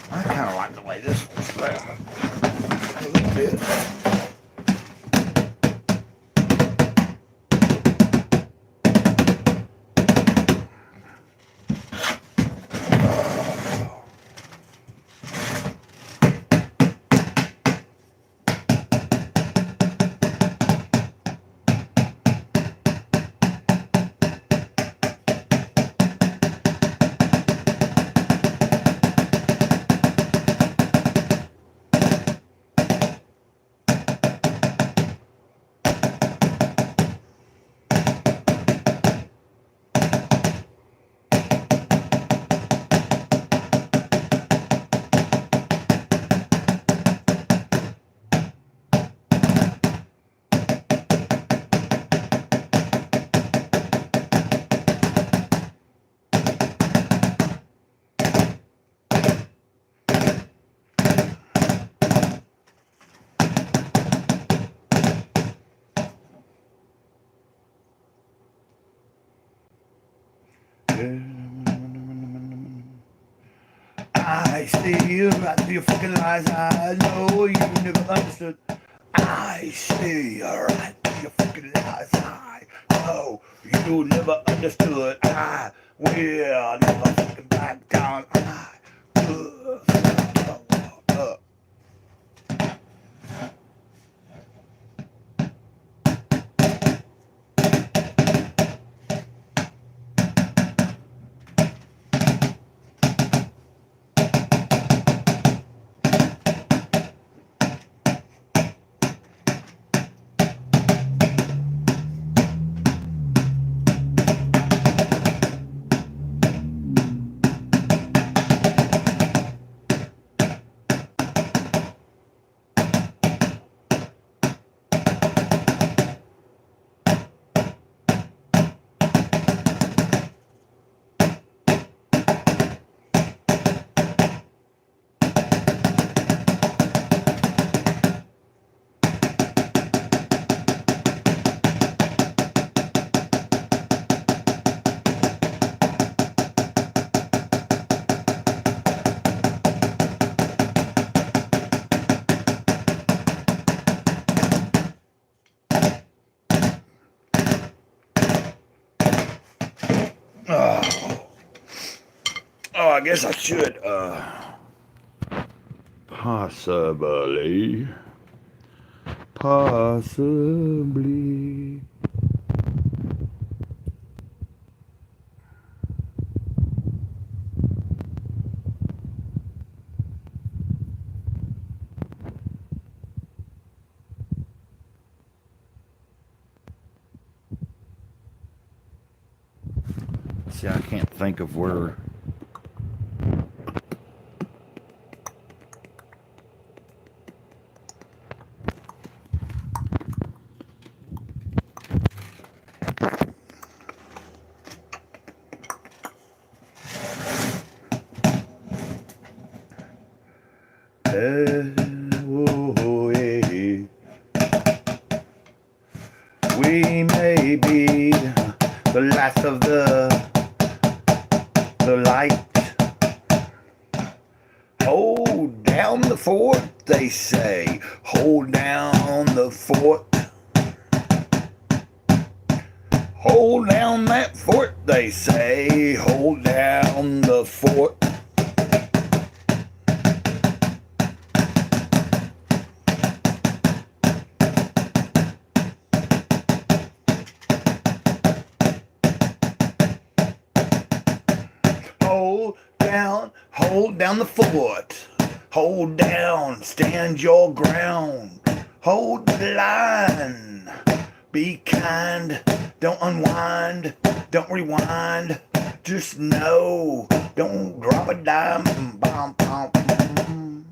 I kind of like the way this one smells a little bit. I see you right through your fucking eyes. I know you never understood. I see you right through your fucking eyes. I know you never understood. I will never fucking back down. Oh, I guess I should, possibly. See, I can't think of where. Oh, yeah. We may be the last of the light. Hold down the fort, they say. Hold down the fort. Hold down that fort, they say. Hold down the fort. Hold down the fort. Hold down, stand your ground. Hold the line. Be kind, don't unwind, don't rewind. Just know, don't drop a dime. Bum, bum, bum.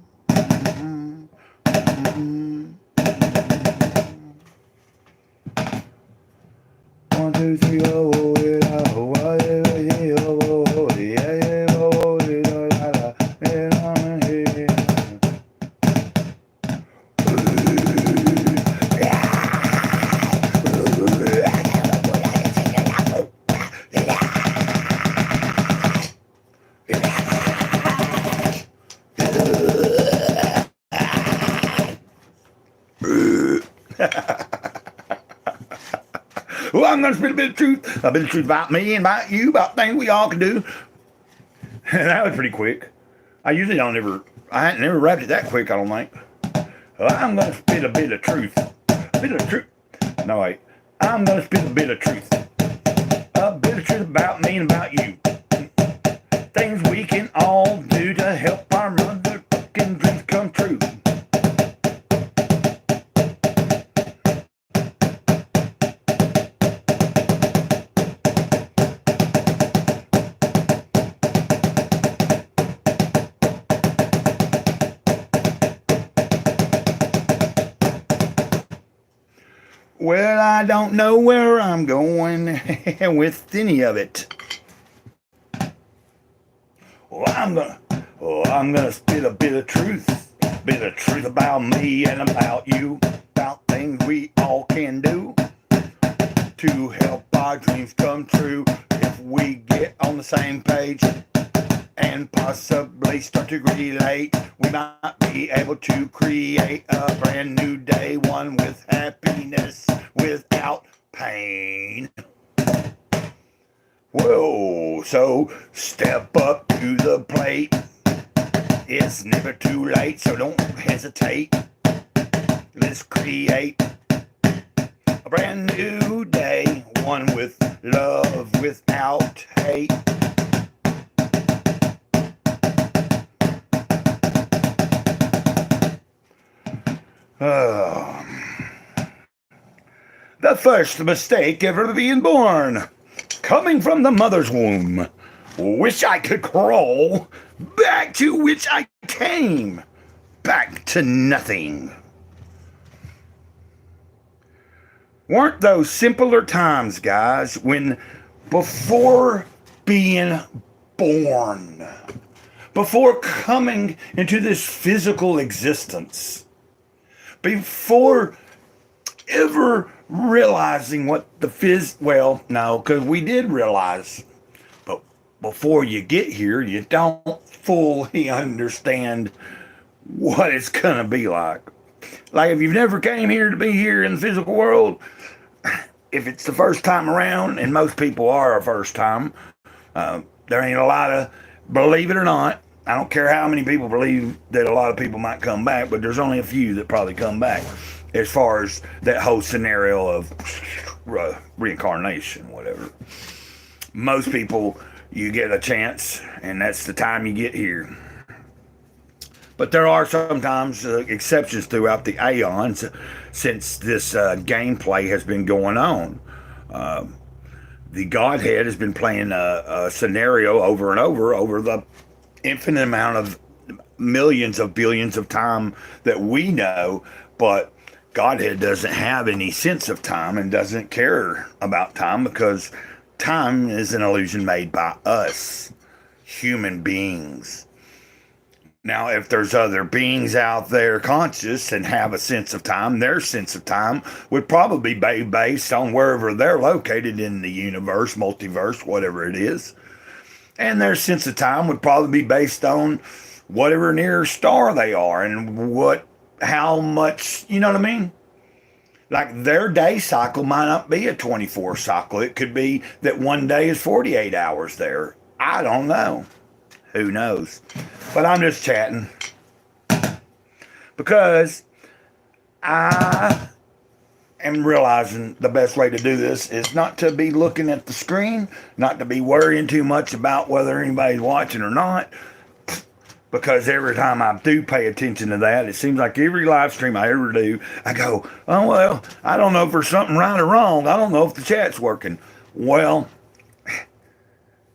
1, 2, 3, oh, oh, yeah, oh, oh, yeah, oh, oh, yeah, yeah, oh, yeah, la, la, yeah, yeah. I'm going to spit a bit of truth about me and about you, about things we all can do. That was pretty quick. I usually don't I hadn't never rapped it that quick, I don't think. Well, I'm going to spit a bit of truth. A bit of truth. No, wait. I'm going to spit a bit of truth. A bit of truth about me and about you. Things we can all do to help our motherfucking dreams come true. Well, I don't know where I'm going with any of it. Well, I'm gonna spit a bit of truth about me and about you, about things we all can do to help our dreams come true. If we get on the same page and possibly start to relate, we might be able to create a brand new day, one with happiness without pain. Whoa, so step up to the plate. It's never too late, so don't hesitate. Let's create a brand new day, one with love without hate. The first mistake ever being born, coming from the mother's womb. Wish I could crawl back to which I came, back to nothing. Weren't those simpler times, guys, when before being born, before coming into this physical existence, before ever realizing what the well, no, because we did realize, but before you get here, you don't fully understand what it's gonna be like. Like, if you've never came here to be here in the physical world, if it's the first time around, and most people are a first time, there ain't a lot of, believe it or not, I don't care how many people believe that a lot of people might come back, but there's only a few that probably come back, as far as that whole scenario of reincarnation, whatever. Most people, you get a chance, and that's the time you get here. But there are sometimes exceptions throughout the aeons since this gameplay has been going on. The Godhead has been playing a scenario over and over the infinite amount of millions of billions of time that we know, but Godhead doesn't have any sense of time and doesn't care about time, because time is an illusion made by us, human beings. Now, if there's other beings out there conscious and have a sense of time, their sense of time would probably be based on wherever they're located in the universe, multiverse, whatever it is. And their sense of time would probably be based on whatever nearest star they are and how much, you know what I mean? Like, their day cycle might not be a 24 cycle. It could be that one day is 48 hours there. I don't know. Who knows? But I'm just chatting, because I am realizing the best way to do this is not to be looking at the screen, not to be worrying too much about whether anybody's watching or not, because every time I do pay attention to that, it seems like every live stream I ever do, I go, oh, well, I don't know if there's something right or wrong. I don't know if the chat's working. Well,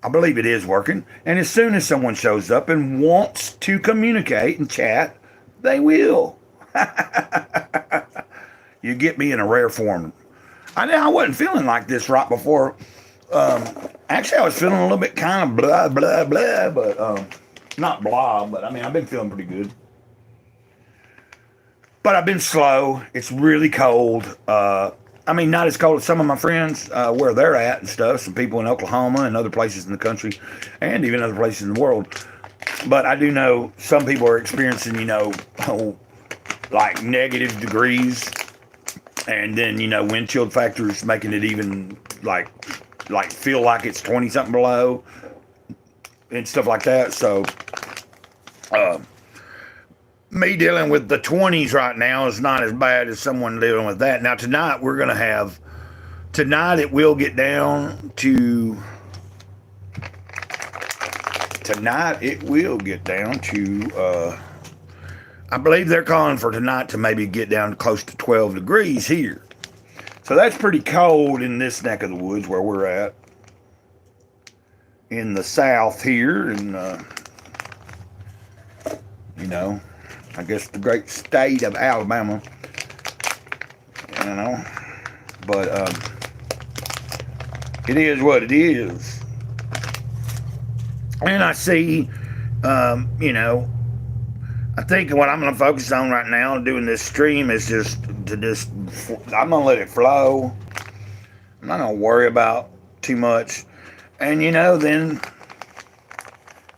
I believe it is working. And as soon as someone shows up and wants to communicate and chat, they will. You get me in a rare form. I wasn't feeling like this right before. Actually, I was feeling a little bit kind of blah, blah, blah, but not blah, but I mean, I've been feeling pretty good. But I've been slow. It's really cold. I mean, not as cold as some of my friends where they're at and stuff. Some people in Oklahoma and other places in the country, and even other places in the world. But I do know some people are experiencing, like negative degrees. And then, wind chill factors making it even like feel like it's 20 something below and stuff like that. So me dealing with the 20s right now is not as bad as someone dealing with that. Now tonight it will get down to I believe they're calling for tonight to maybe get down close to 12 degrees here. So that's pretty cold in this neck of the woods where we're at. In the south here, and I guess the great state of Alabama. But it is what it is. And I see, I think what I'm going to focus on right now doing this stream is I'm going to let it flow. I'm not going to worry about too much. And, then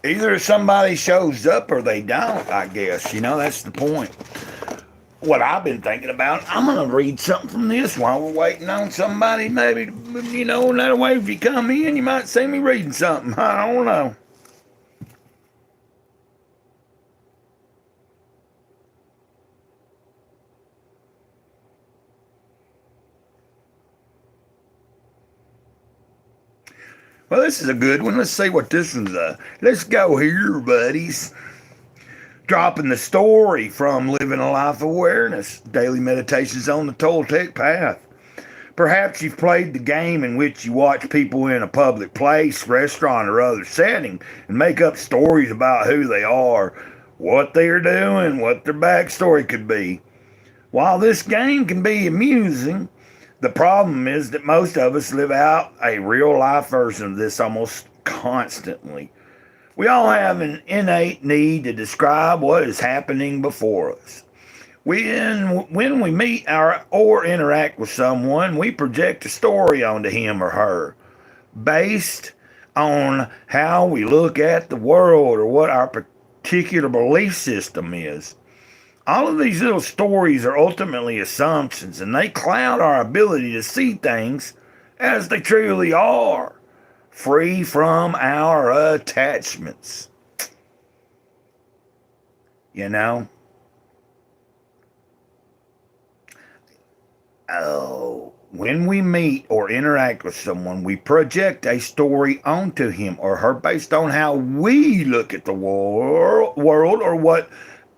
either somebody shows up or they don't, I guess. That's the point. What I've been thinking about, I'm going to read something from this while we're waiting on somebody. Maybe, that way if you come in, you might see me reading something. I don't know. Well, this is a good one. Let's see what this one's. Let's go here, buddies. Dropping the story from Living a Life Awareness, Daily Meditations on the Toltec Path. Perhaps you've played the game in which you watch people in a public place, restaurant, or other setting and make up stories about who they are, what they're doing, what their backstory could be. While this game can be amusing, the problem is that most of us live out a real-life version of this almost constantly. We all have an innate need to describe what is happening before us. When we meet or interact with someone, we project a story onto him or her based on how we look at the world or what our particular belief system is. All of these little stories are ultimately assumptions, and they cloud our ability to see things as they truly are, free from our attachments. When we meet or interact with someone, we project a story onto him or her based on how we look at the world or what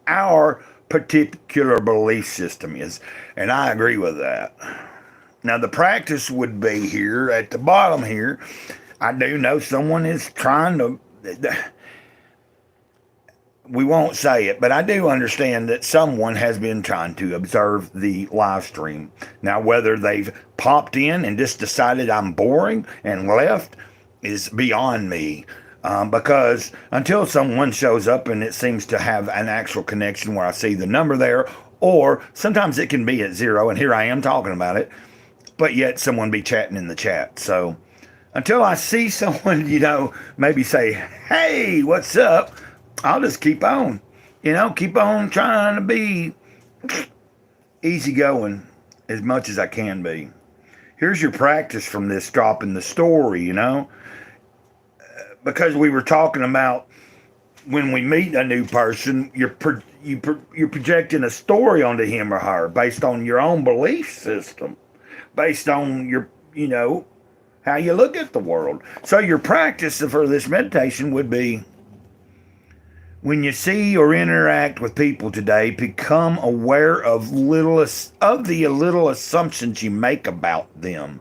our particular belief system is. And I agree with that. Now, the practice would be here at the bottom here. I do know someone is trying to, we won't say it, but I do understand that someone has been trying to observe the live stream. Now, whether they've popped in and just decided I'm boring and left is beyond me. Because until someone shows up and it seems to have an actual connection where I see the number there, or sometimes it can be at 0, and here I am talking about it, but yet someone be chatting in the chat. So until I see someone, maybe say, hey, what's up? I'll just keep on, keep on trying to be easygoing as much as I can be. Here's your practice from this dropping the story, because we were talking about when we meet a new person, you're projecting a story onto him or her based on your own belief system, based on your, how you look at the world. So your practice for this meditation would be, when you see or interact with people today, become aware of the little assumptions you make about them.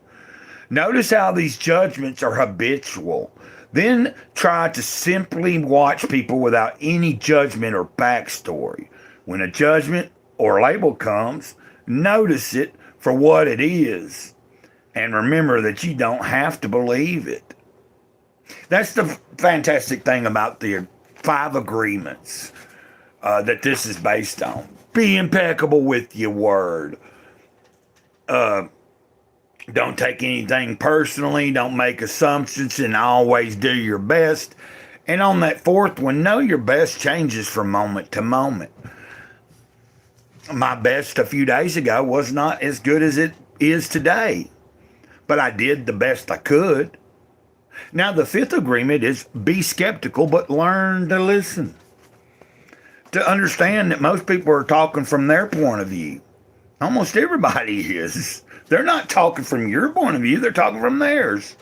Notice how these judgments are habitual. Then try to simply watch people without any judgment or backstory. When a judgment or label comes, notice it for what it is. And remember that you don't have to believe it. That's the fantastic thing about the 5 agreements that this is based on. Be impeccable with your word. Don't take anything personally. Don't make assumptions, and always do your best. And on that 4th one, know your best changes from moment to moment. My best a few days ago was not as good as it is today. but I did the best I could. Now, the fifth agreement is be skeptical, but learn to listen. To understand that most people are talking from their point of view. Almost everybody is. They're not talking from your point of view, they're talking from theirs.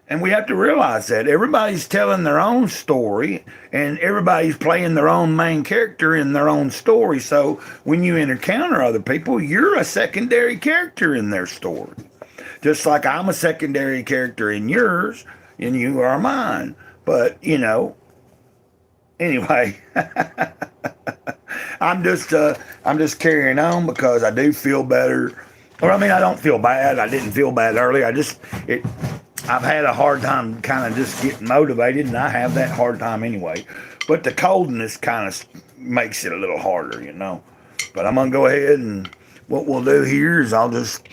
And we have to realize that everybody's telling their own story and everybody's playing their own main character in their own story. So when you encounter other people, you're a secondary character in their story. Just like I'm a secondary character in yours and you are mine. But, anyway, I'm just carrying on because I do feel better. Or I don't feel bad. I didn't feel bad earlier. I've had a hard time kind of just getting motivated, and I have that hard time anyway. But the coldness kind of makes it a little harder, But I'm going to go ahead, and what we'll do here is I'll just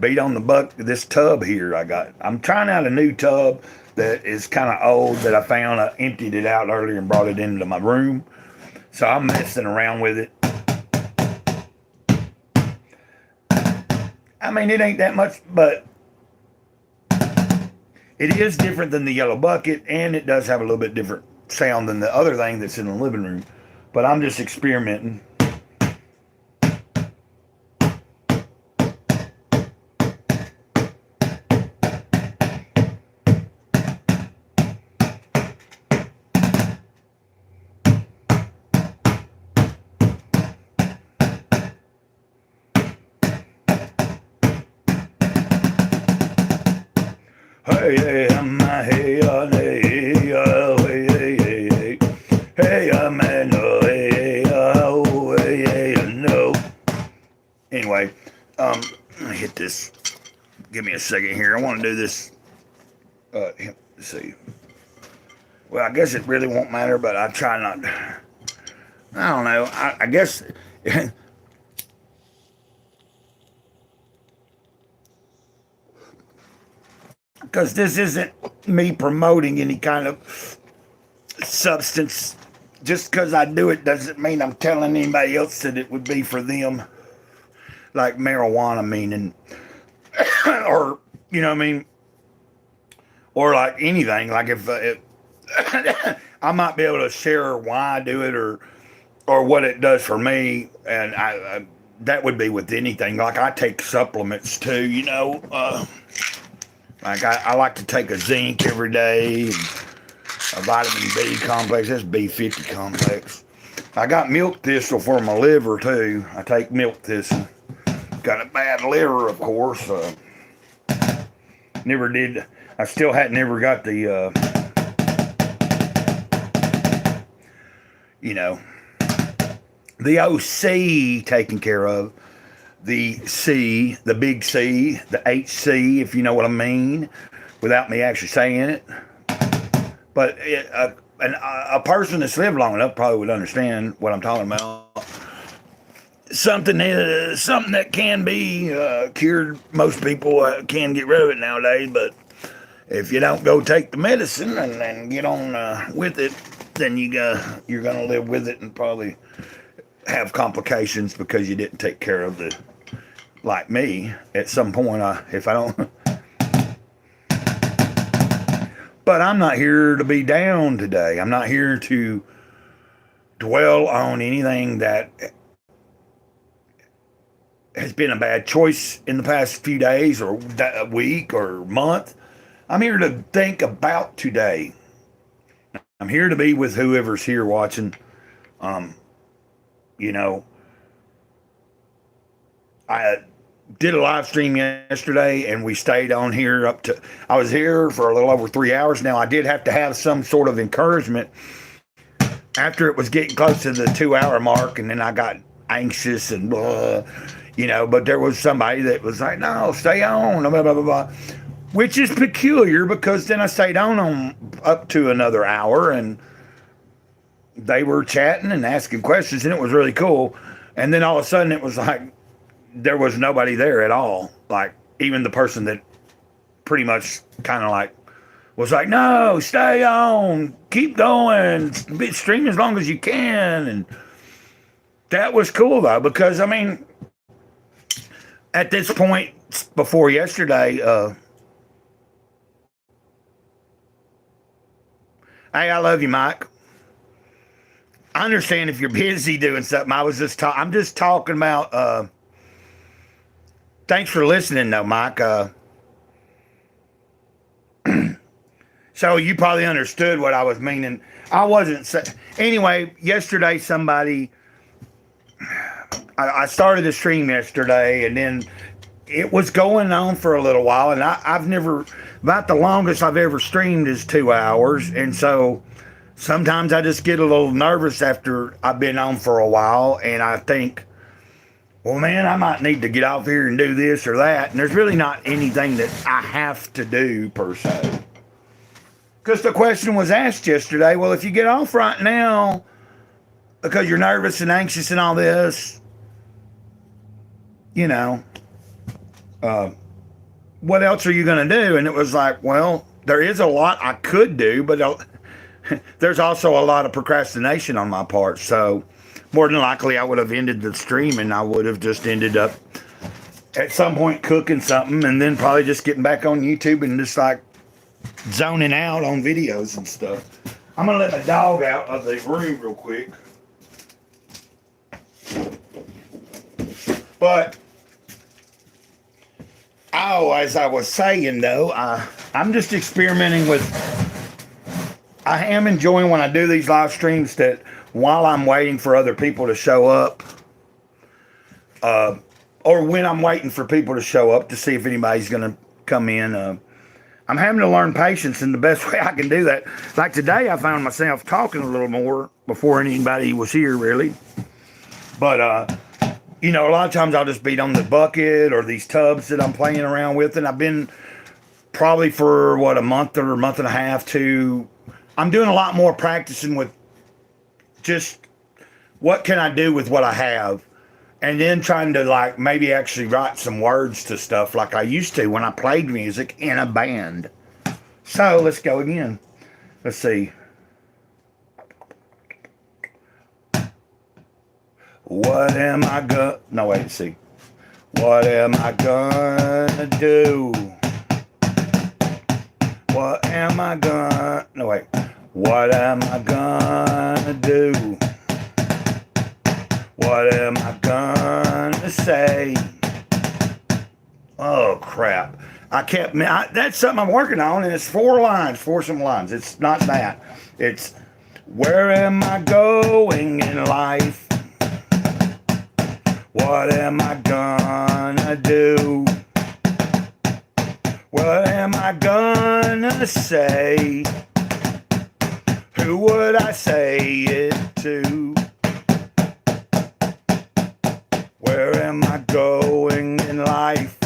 beat on this tub here I got. I'm trying out a new tub that is kind of old that I found. I emptied it out earlier and brought it into my room. So I'm messing around with it. It ain't that much, but it is different than the yellow bucket, and it does have a little bit different sound than the other thing that's in the living room. But I'm just experimenting. Hey, hey, hey, man, no. Anyway, let me hit this. Give me a second here. I want to do this. Let's see. Well, I guess it really won't matter, but I try not. I don't know. I guess. Because this isn't me promoting any kind of substance. Just because I do it doesn't mean I'm telling anybody else that it would be for them. Like marijuana, meaning. Or, Or like anything. Like if I might be able to share why I do it or what it does for me. And I that would be with anything. Like I take supplements too, Like I like to take a zinc every day, a vitamin B complex. That's B50 complex. I got milk thistle for my liver too. I take milk thistle. Got a bad liver, of course. Never did. I still hadn't ever got the, the OC taken care of. The C, the big C, the HC, if you know what I mean, without me actually saying it. But a person that's lived long enough probably would understand what I'm talking about. Something that can be cured. Most people can get rid of it nowadays, but if you don't go take the medicine and get on with it, then you're going to live with it and probably have complications because you didn't take care of the. Like me, at some point, if I don't. But I'm not here to be down today. I'm not here to dwell on anything that has been a bad choice in the past few days or a week or month. I'm here to think about today. I'm here to be with whoever's here watching. I did a live stream yesterday and we stayed on here I was here for a little over 3 hours. Now I did have to have some sort of encouragement after it was getting close to the 2-hour mark, and then I got anxious and blah, but there was somebody that was like, no, stay on, blah, blah, blah, blah, which is peculiar because then I stayed on up to another hour and they were chatting and asking questions and it was really cool. And then all of a sudden it was like, there was nobody there at all. Like, even the person that pretty much kind of like was like, no, stay on, keep going, stream as long as you can. And that was cool though, because at this point, before yesterday, hey, I love you, Mike. I understand if you're busy doing something. I'm just talking about. Thanks for listening, though, Mike. So you probably understood what I was meaning. I wasn't anyway. Yesterday, I started the stream yesterday, and then it was going on for a little while, and I've never, about the longest I've ever streamed is 2 hours, and so sometimes I just get a little nervous after I've been on for a while, and I think, well, man, I might need to get off here and do this or that, and there's really not anything that I have to do per se. Because the question was asked yesterday, well, if you get off right now because you're nervous and anxious and all this, you know, what else are you going to do? And it was like, well, there is a lot I could do, but there's also a lot of procrastination on my part. So more than likely I would have ended the stream and I would have just ended up at some point cooking something and then probably just getting back on YouTube and just like zoning out on videos and stuff. I'm going to let my dog out of the room real quick. But, as I was saying though, I'm just experimenting with, I am enjoying when I do these live streams that while I'm waiting for other people to show up, or when I'm waiting for people to show up to see if anybody's going to come in, I'm having to learn patience, and the best way I can do that, like today, I found myself talking a little more before anybody was here, really. But, you know, a lot of times I'll just beat on the bucket or these tubs that I'm playing around with, and I've been probably for, a month or a month and a half I'm doing a lot more practicing with just what can I do with what I have. And then trying to like maybe actually write some words to stuff like I used to when I played music in a band. So let's go again. Let's see. What am I gonna... No, wait, see. What am I gonna do? What am I gonna... No, wait. What am I gonna do? What am I gonna say? Oh, crap. That's something I'm working on, and it's 4 some lines. It's not that. It's, where am I going in life? What am I gonna do? What am I gonna say? Who would I say it to? Where am I going in life?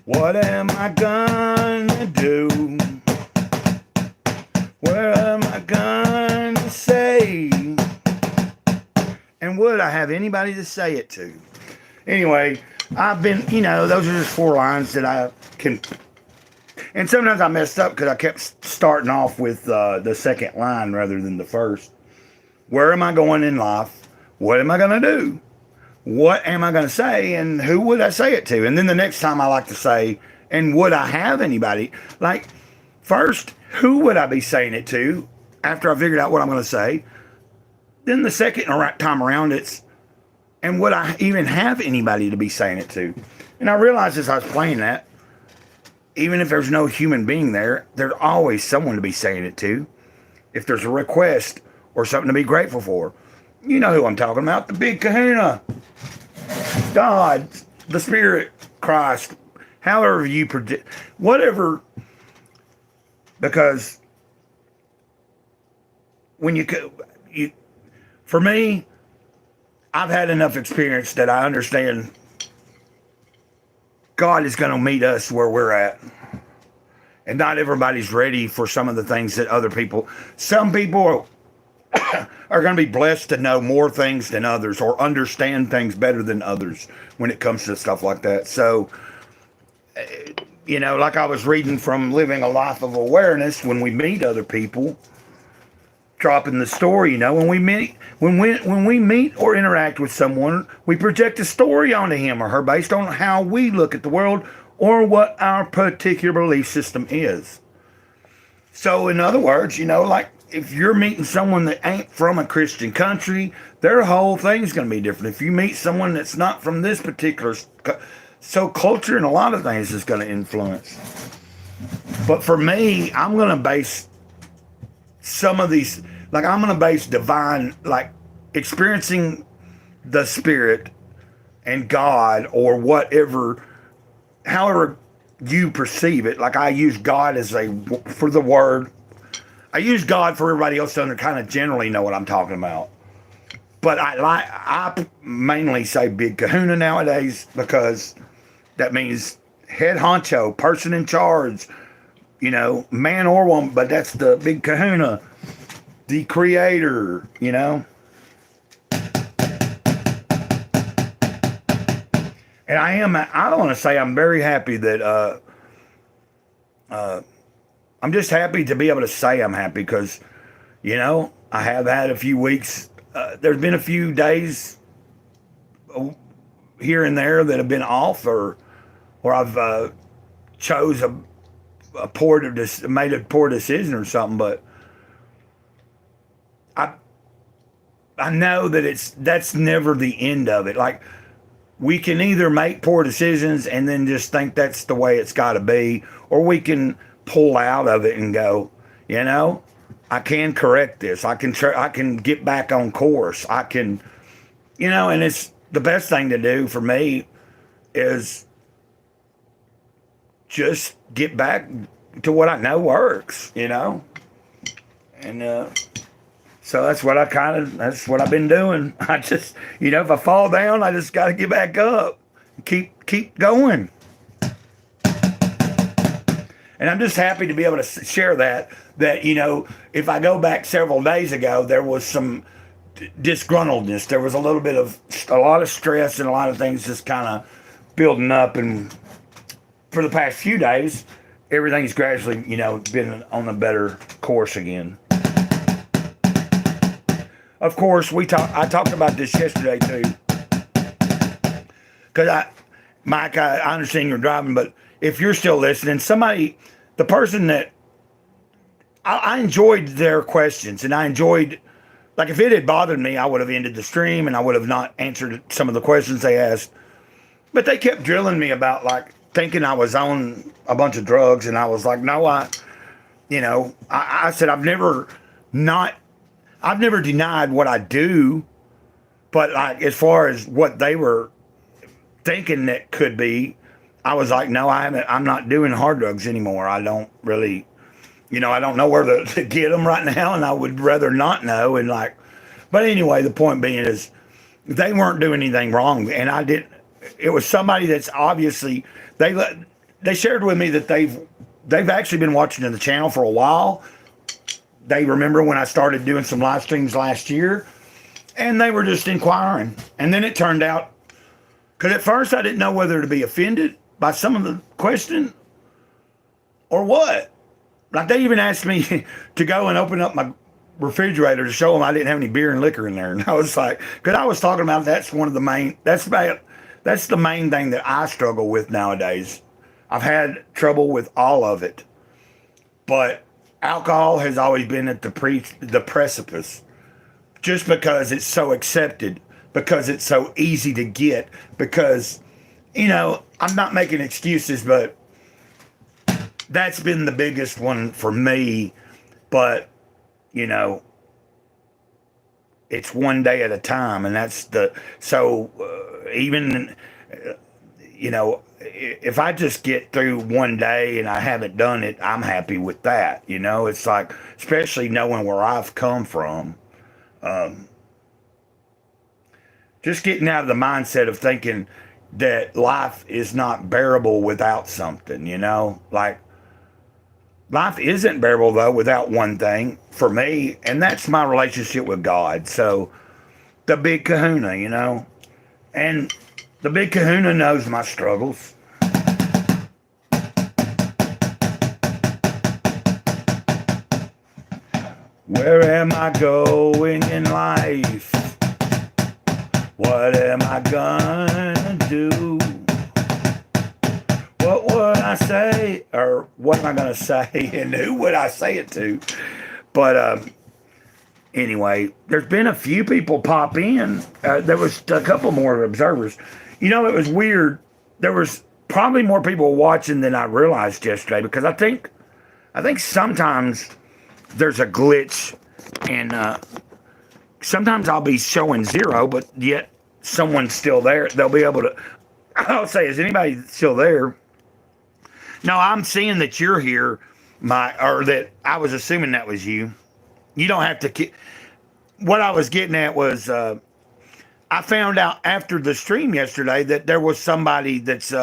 What am I gonna do? Where am I gonna say? And would I have anybody to say it to? Anyway, I've been, those are just 4 lines that I can. And sometimes I messed up because I kept starting off with the second line rather than the first. Where am I going in life? What am I going to do? What am I going to say? And who would I say it to? And then the next time I like to say, and would I have anybody? Like, first, who would I be saying it to after I figured out what I'm going to say? Then the second time around, it's, and would I even have anybody to be saying it to? And I realized as I was playing that, even if there's no human being there, there's always someone to be saying it to. If there's a request or something to be grateful for. You know who I'm talking about. The big kahuna. God, the Spirit, Christ, however you predict, whatever, because when you, for me, I've had enough experience that I understand God is going to meet us where we're at. And not everybody's ready for some of the things that some people are going to be blessed to know more things than others or understand things better than others when it comes to stuff like that. So, like I was reading from Living a Life of Awareness, when we meet other people, dropping the story. You know, when we meet or interact with someone, we project a story onto him or her based on how we look at the world or what our particular belief system is. So, in other words, you know, like if you're meeting someone that ain't from a Christian country, their whole thing's going to be different. If you meet someone that's not from this particular, so culture and a lot of things is going to influence. But for me, I'm going to base some of these, like I'm going to base divine, like experiencing the Spirit and God or whatever, however you perceive it. Like I use God as for the word. I use God for everybody else to kind of generally know what I'm talking about. But I mainly say Big Kahuna nowadays because that means head honcho, person in charge, you know, man or woman, but that's the Big Kahuna, the creator, you know. And I want to say I'm very happy that, I'm just happy to be able to say I'm happy because, you know, I have had a few weeks, there's been a few days here and there that have been off or I've chose made a poor decision or something, but I know that that's never the end of it. Like, we can either make poor decisions and then just think that's the way it's got to be, or we can pull out of it and go, you know, I can correct this. I can get back on course. I can, you know, and it's the best thing to do for me is just get back to what I know works, you know, and so that's what I've been doing. I just, you know, if I fall down, I just got to get back up, keep going. And I'm just happy to be able to share that, you know, if I go back several days ago, there was some disgruntledness. There was a lot of stress and a lot of things just kind of building up. And for the past few days, everything's gradually, you know, been on a better course again. Of course, I talked about this yesterday too, because Mike, I understand you're driving, but if you're still listening, the person that I enjoyed their questions, and I enjoyed, like if it had bothered me, I would have ended the stream and I would have not answered some of the questions they asked. But they kept drilling me about like thinking I was on a bunch of drugs, and I was like, no, I said I've never denied what I do, but like as far as what they were thinking that could be, I was like, no, I'm not doing hard drugs anymore. I don't really, you know, I don't know where to get them right now, and I would rather not know. And like, but anyway, the point being is they weren't doing anything wrong, and I didn't. It was somebody that's obviously they shared with me that they've actually been watching the channel for a while. They remember when I started doing some live streams last year, and they were just inquiring. And then it turned out, because at first I didn't know whether to be offended by some of the question or what. Like they even asked me to go and open up my refrigerator to show them I didn't have any beer and liquor in there. And I was like, because I was talking about that's the main thing that I struggle with nowadays. I've had trouble with all of it, but alcohol has always been at the precipice, just because it's so accepted, because it's so easy to get, because, you know, I'm not making excuses, but that's been the biggest one for me. But, you know, it's one day at a time, and even, you know, if I just get through one day and I haven't done it, I'm happy with that. You know, it's like, especially knowing where I've come from, just getting out of the mindset of thinking that life is not bearable without something, you know, like life isn't bearable though without one thing for me, and that's my relationship with God. So the Big Kahuna, you know, and the Big Kahuna knows my struggles. Where am I going in life? What am I gonna do? What would I say? Or what am I gonna say? And who would I say it to? But anyway, there's been a few people pop in. There was a couple more observers. You know, it was weird. There was probably more people watching than I realized yesterday because I think sometimes there's a glitch, and sometimes I'll be showing 0, but yet someone's still there. They'll be able to. I'll say, is anybody still there? No, I'm seeing that you're here, or that I was assuming that was you. You don't have to. What I was getting at was, I found out after the stream yesterday that there was somebody that's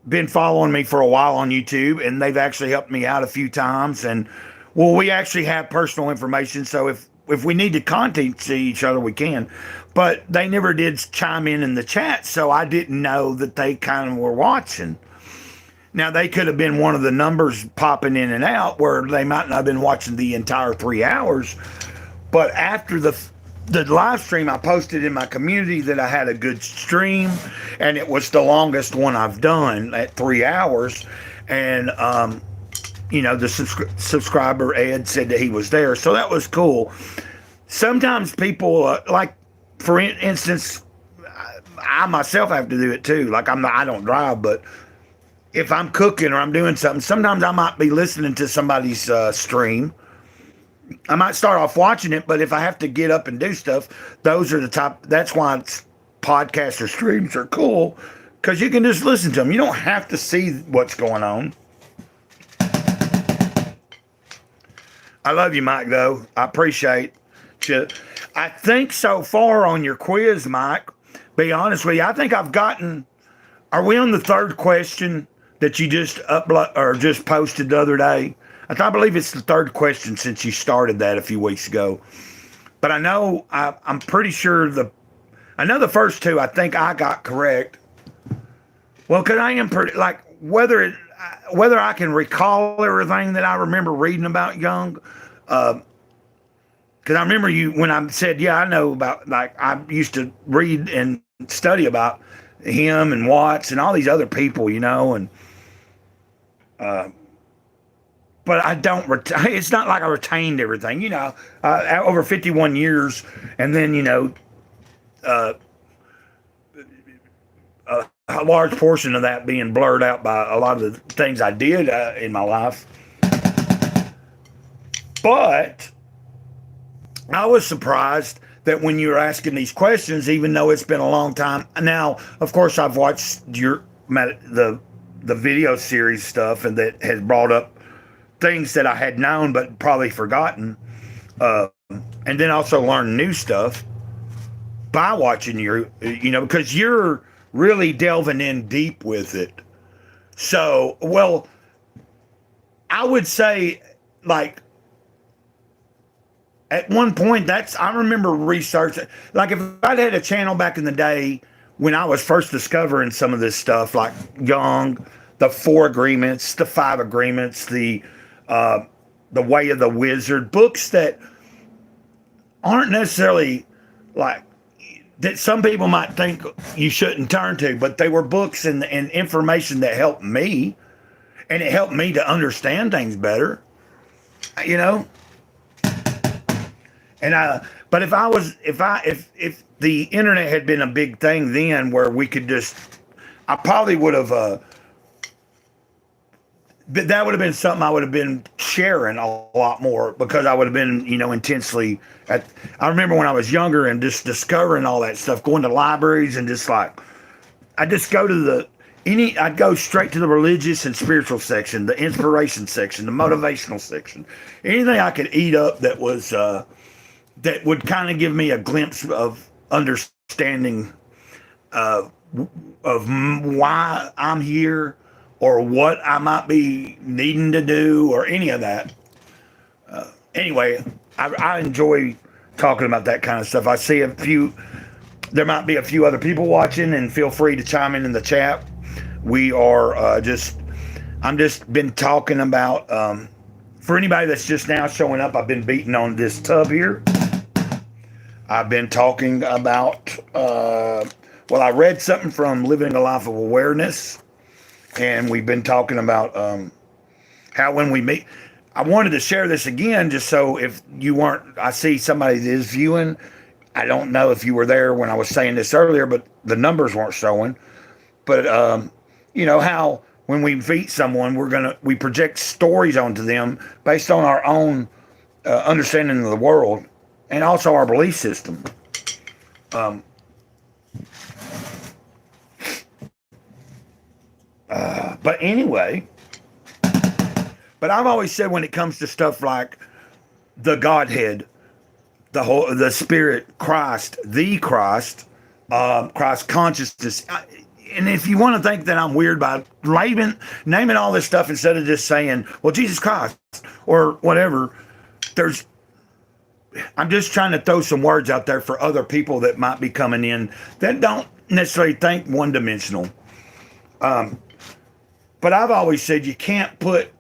been following me for a while on YouTube, and they've actually helped me out a few times. And well, we actually have personal information, so if we need to contact each other, we can. But they never did chime in the chat, so I didn't know that they kind of were watching. Now, they could have been one of the numbers popping in and out where they might not have been watching the entire 3 hours. But after the live stream, I posted in my community that I had a good stream, and it was the longest one I've done at 3 hours. And, you know, the subscriber, Ed, said that he was there. So that was cool. Sometimes people, like, for instance, I myself have to do it too. Like, I don't drive, but if I'm cooking or I'm doing something, sometimes I might be listening to somebody's stream. I might start off watching it, but if I have to get up and do stuff, those are the top. That's why podcasts or streams are cool, because you can just listen to them. You don't have to see what's going on. I love you, Mike, though. I appreciate you. I think so far on your quiz, Mike, be honest with you, I think I've gotten, are we on the third question that you just just posted the other day? I believe it's the third question since you started that a few weeks ago. But I know, I'm pretty sure I know the first two I think I got correct. Well, because I am pretty, like, whether I can recall everything that I remember reading about Young, because I remember you, when I said, yeah, I know about, like, I used to read and study about him and Watts and all these other people, you know, and but I don't it's not like I retained everything, you know, over 51 years, and then, you know, a large portion of that being blurred out by a lot of the things I did in my life. But I was surprised that when you were asking these questions, even though it's been a long time now, of course, I've watched the video series stuff, and that has brought up things that I had known but probably forgotten, and then also learn new stuff by watching you know, because you're really delving in deep with it. So, well, I would say, like, at one point, I remember researching, like, if I'd had a channel back in the day when I was first discovering some of this stuff, like Young, the 4 Agreements, the 5 Agreements, the Way of the Wizard, books that aren't necessarily, like, that some people might think you shouldn't turn to, but they were books and information that helped me, and it helped me to understand things better, you know. And but if the internet had been a big thing then, where we could just, I probably would have, that would have been something I would have been sharing a lot more, because I would have been, you know, intensely I remember when I was younger and just discovering all that stuff, going to libraries and just, like, I'd just go to I'd go straight to the religious and spiritual section, the inspiration section, the motivational section, anything I could eat up that was, that would kind of give me a glimpse of understanding of why I'm here, or what I might be needing to do, or any of that. Anyway, I enjoy talking about that kind of stuff. I see there might be a few other people watching, and feel free to chime in the chat. We are I'm just been talking about For anybody that's just now showing up, I've been beating on this tub here. I've been talking about, I read something from Living a Life of Awareness, and we've been talking about how when we meet, I wanted to share this again just so if you weren't, I see somebody that is viewing. I don't know if you were there when I was saying this earlier, but the numbers weren't showing. But, how when we meet someone, we project stories onto them based on our own understanding of the world and also our belief system. But anyway, I've always said when it comes to stuff like the Godhead, the Spirit, Christ, the Christ, Christ consciousness. And if you want to think that I'm weird by naming all this stuff instead of just saying, well, Jesus Christ or whatever, I'm just trying to throw some words out there for other people that might be coming in that don't necessarily think one-dimensional. But I've always said you can't put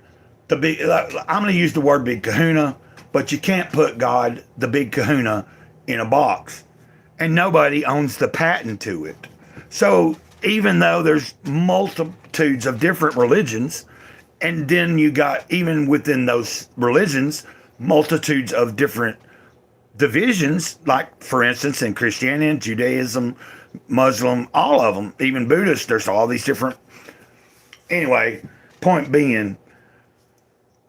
I'm going to use the word big kahuna, but you can't put God, the big kahuna, in a box. And nobody owns the patent to it. So even though there's multitudes of different religions, and then you got, even within those religions, multitudes of different divisions, like, for instance, in Christianity, Judaism, Muslim, all of them, even Buddhist, there's all these different. Anyway, point being,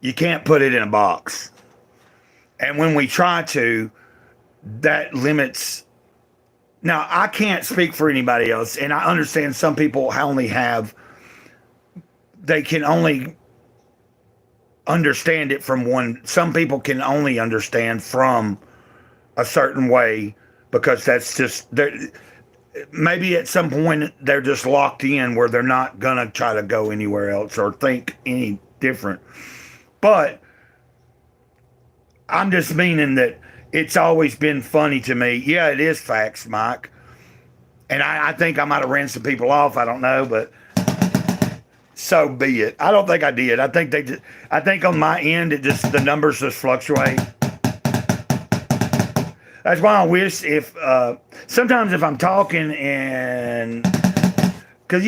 you can't put it in a box. And when we try to, that limits. Now, I can't speak for anybody else, and I understand some people they can only understand it from one. Some people can only understand from a certain way because that's just, maybe at some point they're just locked in where they're not going to try to go anywhere else or think any different. But I'm just meaning that it's always been funny to me. Yeah, it is facts, Mike. And I think I might have ran some people off. I don't know, but so be it. I don't think I did. I think on my end, the numbers just fluctuate. That's why I wish sometimes if I'm talking because,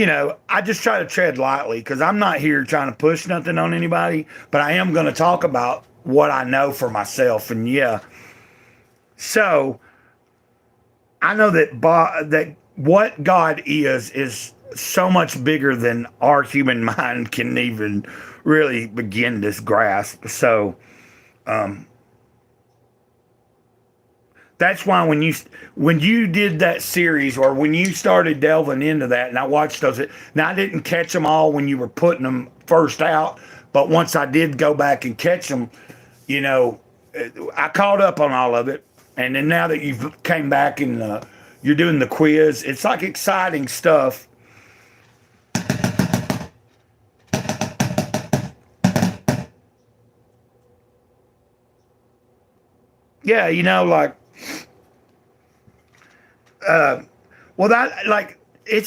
I just try to tread lightly because I'm not here trying to push nothing on anybody, but I am going to talk about what I know for myself. And yeah, so I know that what God is so much bigger than our human mind can even really begin to grasp. So that's why when you did that series, or when you started delving into that, and I watched those, now I didn't catch them all when you were putting them first out, but once I did go back and catch them, I caught up on all of it. And then now that you've came back and you're doing the quiz, it's like exciting stuff. Yeah, it's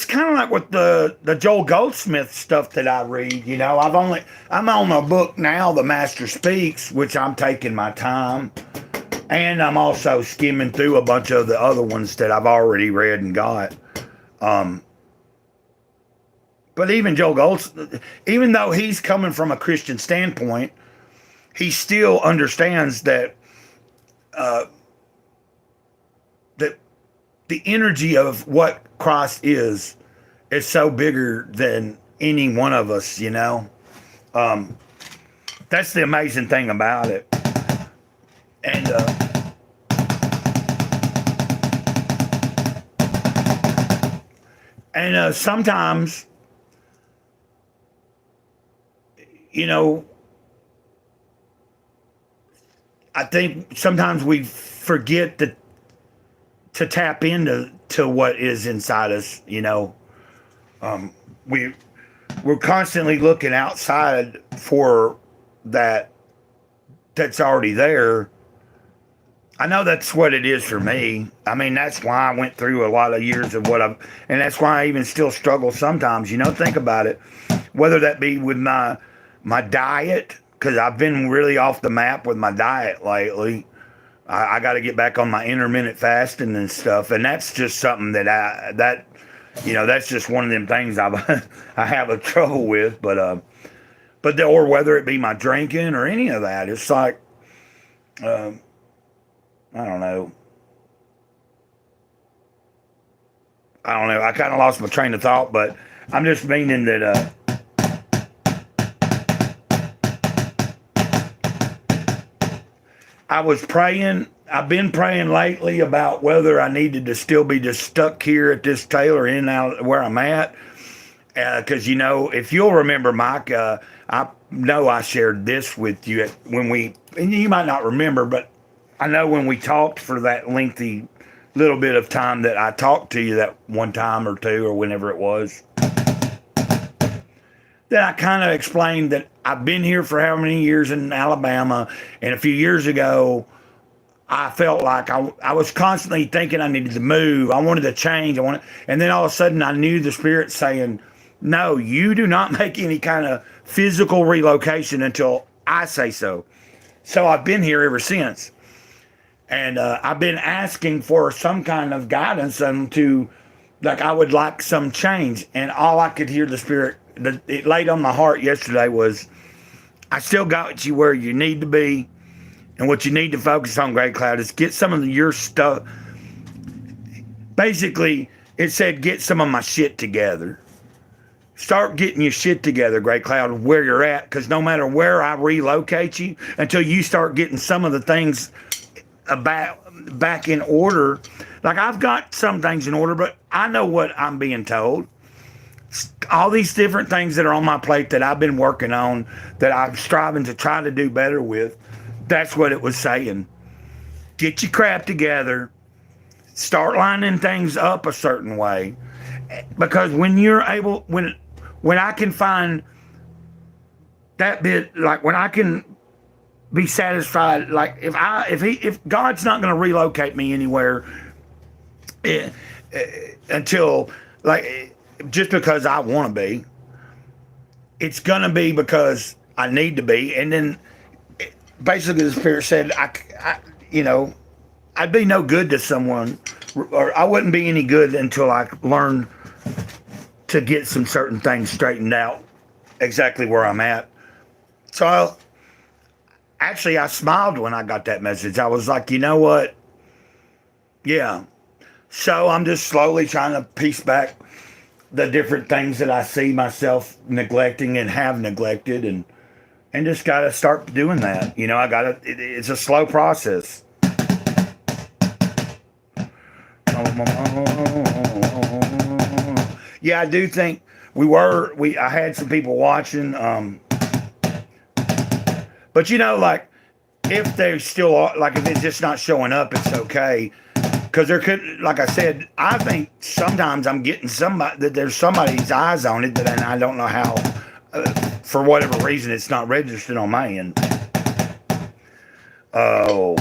kind of like with the Joel Goldsmith stuff that I read. I'm on a book now, The Master Speaks, which I'm taking my time. And I'm also skimming through a bunch of the other ones that I've already read and got. But even Joel Goldsmith, even though he's coming from a Christian standpoint, he still understands that that the energy of what Christ is so bigger than any one of us. That's the amazing thing about it. And sometimes, I think sometimes we forget to tap into what is inside us. We're constantly looking outside for that's already there. I know that's what it is for me. I mean, that's why I went through a lot of years of and that's why I even still struggle sometimes. Think about it, whether that be with my diet, because I've been really off the map with my diet lately. I got to get back on my intermittent fasting and stuff, and that's just something that's just one of them things I have a trouble with. Or whether it be my drinking or any of that, it's like I don't know. I kind of lost my train of thought, but I'm just meaning that I was praying. I've been praying lately about whether I needed to still be just stuck here at this tailor in out where I'm at. Because, if you'll remember, Mike, I know I shared this with you and you might not remember, but I know when we talked for that lengthy little bit of time that I talked to you that one time or two or whenever it was, that I kind of explained that I've been here for how many years in Alabama, and a few years ago, I felt like I was constantly thinking I needed to move. I wanted to change. And then all of a sudden I knew the Spirit saying, no, you do not make any kind of physical relocation until I say so. So I've been here ever since. And I've been asking for some kind of guidance I would like some change. And all I could hear the Spirit, it laid on my heart yesterday was, I still got you where you need to be. And what you need to focus on, Grey Cloud, is get some of your stuff. Basically, it said, get some of my shit together. Start getting your shit together, Grey Cloud, where you're at. Because no matter where I relocate you, until you start getting some of the things back in order. Like, I've got some things in order, but I know what I'm being told. All these different things that are on my plate that I've been working on, that I'm striving to try to do better with. That's what it was saying. Get your crap together. Start lining things up a certain way. Because when you're able, when I can find that bit, like when I can be satisfied, like if God's not going to relocate me anywhere until, like, just because I want to be, it's going to be because I need to be. And then basically the Spirit said, I'd be no good to someone, or I wouldn't be any good until I learned to get some certain things straightened out exactly where I'm at. So I smiled when I got that message. I was like, you know what? Yeah. So I'm just slowly trying to piece back the different things that I see myself neglecting and have neglected, and just got to start doing that. It's a slow process. Yeah, I do think I had some people watching, but like, if they're still, like, if it's just not showing up, it's okay. Because there could, like I said, I think sometimes I'm getting that there's somebody's eyes on it, and I don't know how, for whatever reason, it's not registered on my end. Oh.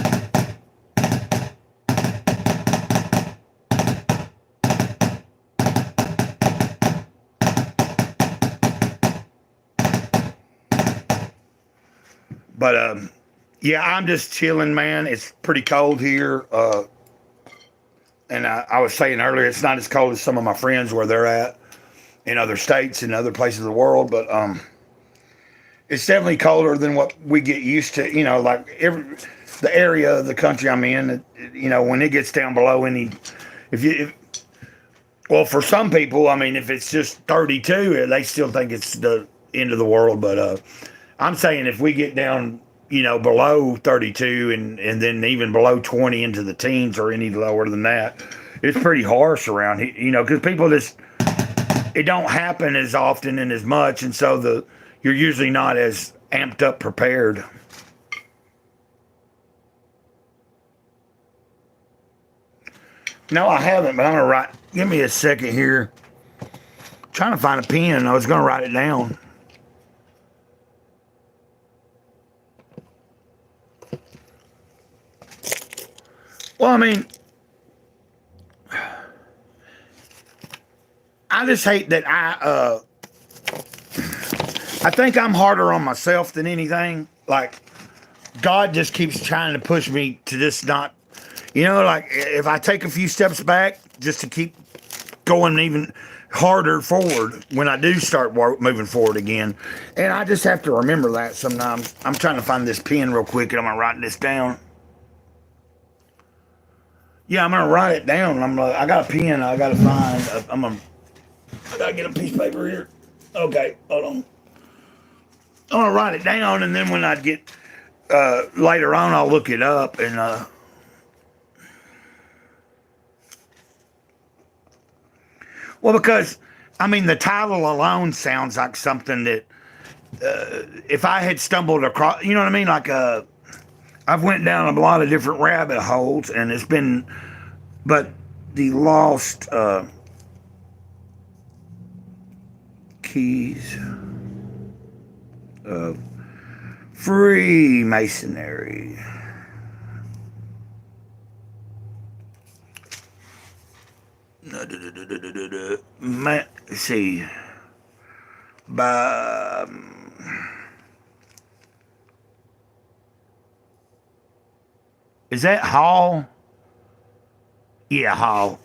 But, yeah, I'm just chilling, man. It's pretty cold here. And I was saying earlier, it's not as cold as some of my friends where they're at in other states and other places of the world. But it's definitely colder than what we get used to. Like the area of the country I'm in, when it gets down below well, for some people, I mean, if it's just 32, they still think it's the end of the world. But I'm saying if we get down, below 32 and then even below 20 into the teens or any lower than that, it's pretty harsh around here, because people it don't happen as often and as much. And so you're usually not as amped up prepared. No, I haven't, but I'm going to write. Give me a second here. I'm trying to find a pen. I was going to write it down. Well, I mean, I just hate that I think I'm harder on myself than anything. like God just keeps trying to push me to just not, like if I take a few steps back just to keep going even harder forward when I do start moving forward again. And I just have to remember that sometimes. I'm trying to find this pen real quick and I'm going to write this down. Yeah, I'm going to write it down. I got a pen I got to find. I got to get a piece of paper here. Okay, hold on. I'm going to write it down, and then when I get later on, I'll look it up. And well, because the title alone sounds like something that if I had stumbled across, you know what I mean? Like I've went down a lot of different rabbit holes, and it's been, but the lost keys of Freemasonry. Let's see. By is that Hall? Yeah, Hall.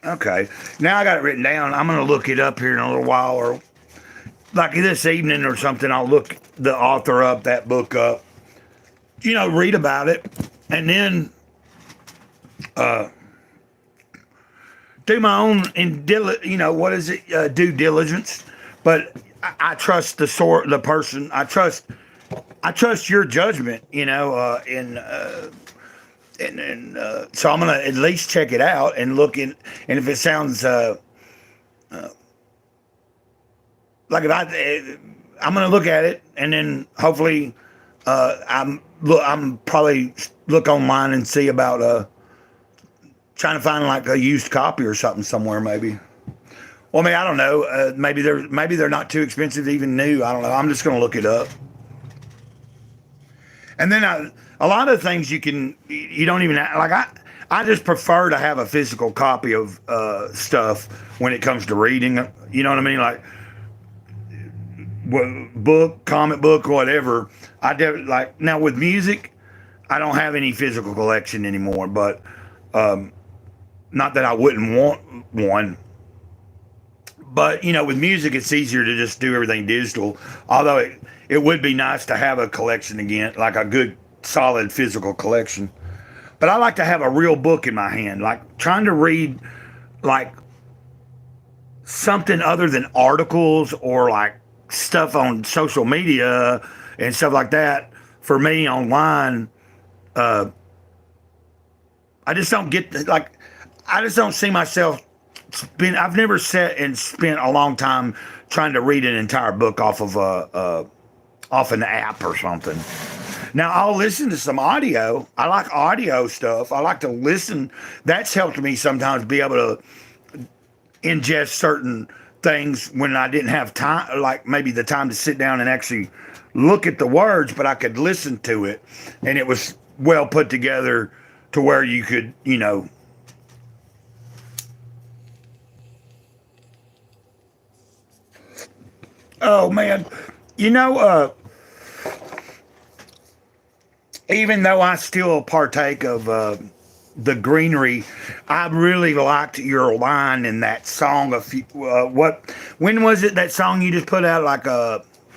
Okay. Now I got it written down. I'm going to look it up here in a little while, or like this evening or something. I'll look the author up, that book up, read about it, and then do my own due diligence. But I trust the person. I trust your judgment, so I'm gonna at least check it out and look in, and if it sounds like I'm gonna look at it, and then hopefully I'm probably look online and see about trying to find like a used copy or something somewhere, maybe. Well, I don't know. Maybe they're not too expensive, even new. I don't know. I'm just gonna look it up. And then a lot of things you don't even like. I just prefer to have a physical copy of stuff when it comes to reading. You know what I mean? Like book, comic book, whatever. Like now with music, I don't have any physical collection anymore. But not that I wouldn't want one. But with music, it's easier to just do everything digital. Although it would be nice to have a collection again, like a good, solid physical collection. But I like to have a real book in my hand, like trying to read like something other than articles or like stuff on social media and stuff like that. For me, online, I just don't I just don't see myself. I've never sat and spent a long time trying to read an entire book off of off an app or something. Now I'll listen to some audio. I like audio stuff. I like to listen. That's helped me sometimes be able to ingest certain things when I didn't have time, like maybe the time to sit down and actually look at the words, but I could listen to it, and it was well put together to where you could, oh man, even though I still partake of the greenery, I really liked your line in that song. When was it that song you just put out? Like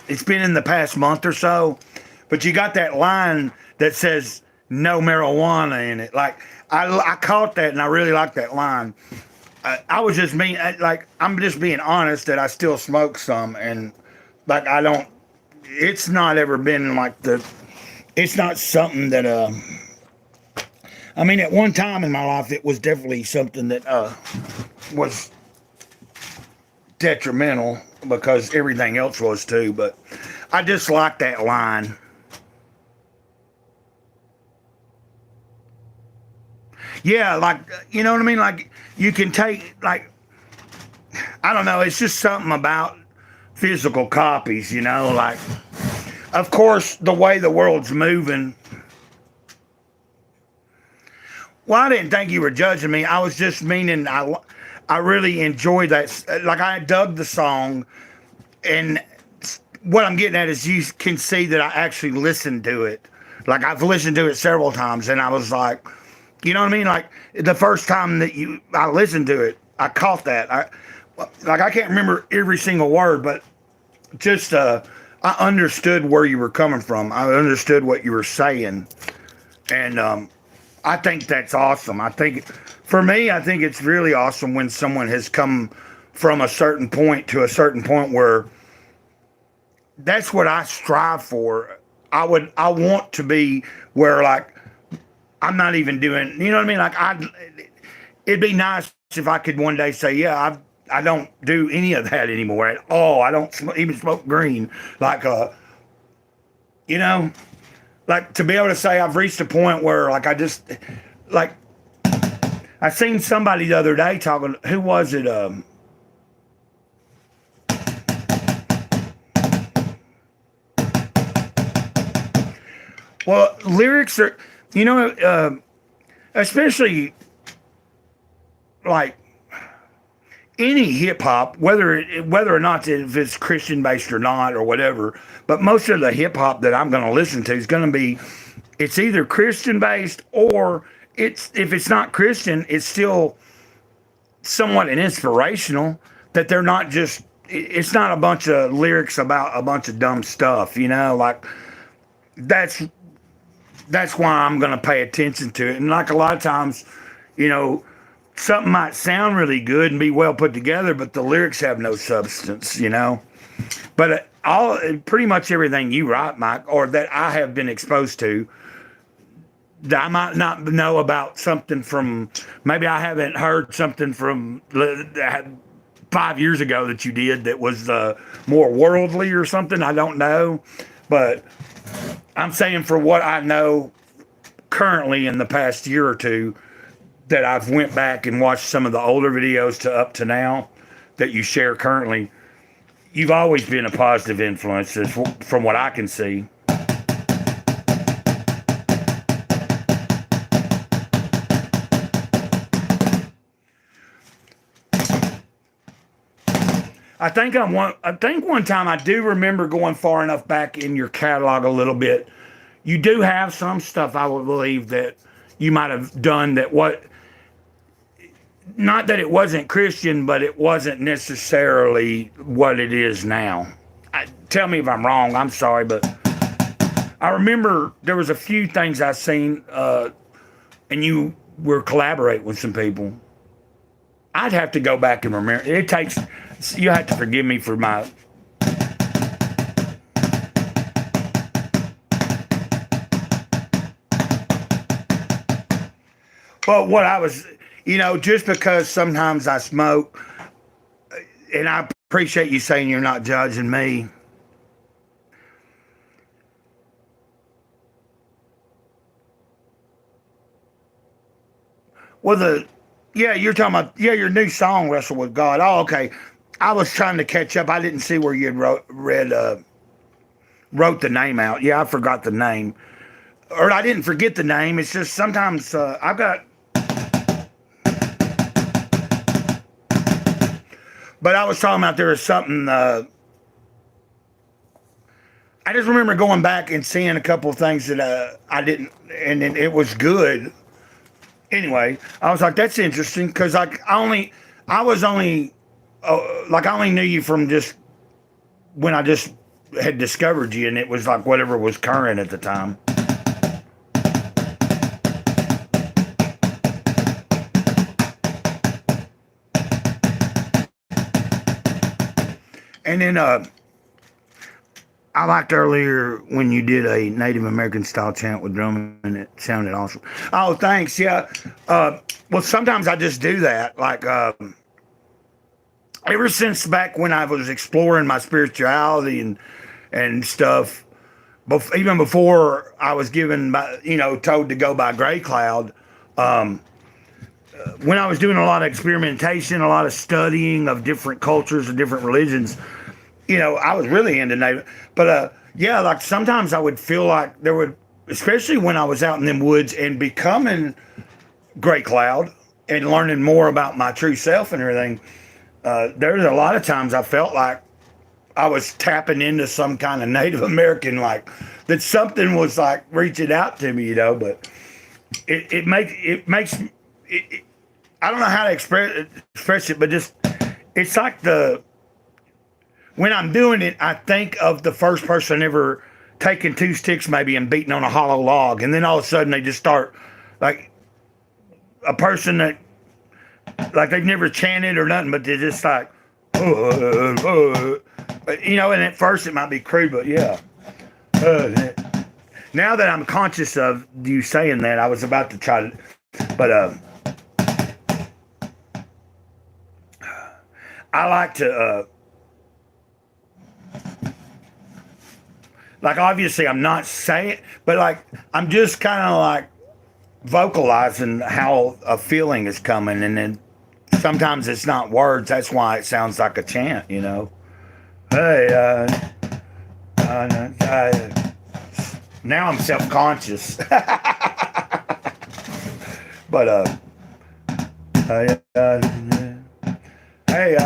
it's been in the past month or so, but you got that line that says no marijuana in it. Like I caught that, and I really liked that line. I was just I'm just being honest that I still smoke some, and like I don't. It's not ever been like it's not something that at one time in my life it was definitely something that was detrimental because everything else was too. But I just like that line. Yeah, like you know what I mean. Like you can take I don't know. It's just something about physical copies, like. Of course, the way the world's moving. Well, I didn't think you were judging me. I was just meaning I really enjoyed that. Like I dug the song, and what I'm getting at is you can see that I actually listened to it. Like I've listened to it several times, and I was like, you know what I mean? Like the first time that I listened to it, I caught that. I can't remember every single word, but just I understood where you were coming from. I understood what you were saying, and I think that's awesome. For me, I think it's really awesome when someone has come from a certain point to a certain point where that's what I strive for. I want to be where like I'm not even doing, you know what I mean? It'd be nice if I could one day say, yeah, I don't do any of that anymore at all. I don't even smoke green. Like, you know, like to be able to say I've reached a point where like like I seen somebody the other day talking, who was it? Well, lyrics are, you know, especially like any hip hop, whether or not if it's Christian based or not or whatever, but most of the hip hop that I'm going to listen to is going to be, it's either Christian based or if it's not Christian, it's still somewhat an inspirational. That they're not just, it's not a bunch of lyrics about a bunch of dumb stuff, you know, like that's why I'm going to pay attention to it. And like a lot of times, you know, something might sound really good and be well put together, but the lyrics have no substance, you know. But pretty much everything you write, Mike, or that I have been exposed to, that I might not know about something from, maybe I haven't heard something from 5 years ago that you did that was more worldly or something. I don't know. But I'm saying for what I know currently in the past year or two, that I've went back and watched some of the older videos to up to now that you share currently, you've always been a positive influence from what I can see. I think one time I do remember going far enough back in your catalog a little bit. You do have some stuff I would believe that you might have done that not that it wasn't Christian, but it wasn't necessarily what it is now. Tell me if I'm wrong. I'm sorry, but I remember there was a few things I seen, and you were collaborating with some people. I'd have to go back and remember. You have to forgive me for my. But what I was, you know, just because sometimes I smoke, and I appreciate you saying you're not judging me. Well, you're talking about, your new song, Wrestle with God. Oh, okay. I was trying to catch up. I didn't see where you had wrote the name out. Yeah, I forgot the name. Or I didn't forget the name. It's just sometimes I've got. But I was talking about there was something. I just remember going back and seeing a couple of things that I didn't, and it was good. Anyway, I was like, that's interesting because I only knew you from just when I just had discovered you, and it was like whatever was current at the time. And then I liked earlier when you did a Native American style chant with drumming, and it sounded awesome. Oh, thanks. Yeah. Well, sometimes I just do that. Like, ever since back when I was exploring my spirituality and stuff, even before I was told to go by Greycloud, when I was doing a lot of experimentation, a lot of studying of different cultures and different religions, I was really into Native. But like sometimes I would feel like there would, especially when I was out in them woods and becoming Greycloud and learning more about my true self and everything, there's a lot of times I felt like I was tapping into some kind of Native American, like that something was like reaching out to me, you know. But it I don't know how to express it, but just it's like when I'm doing it, I think of the first person ever taking two sticks maybe and beating on a hollow log, and then all of a sudden they just start like a person that like they've never chanted or nothing, but they're just like, you know. And at first it might be crude, but yeah. Now that I'm conscious of you saying that, I was about to try to, but I like to like obviously I'm not saying, but like I'm just kind of like vocalizing how a feeling is coming, and then sometimes it's not words. That's why it sounds like a chant, you know. Hey, now I'm self-conscious. But hey, hey, hey,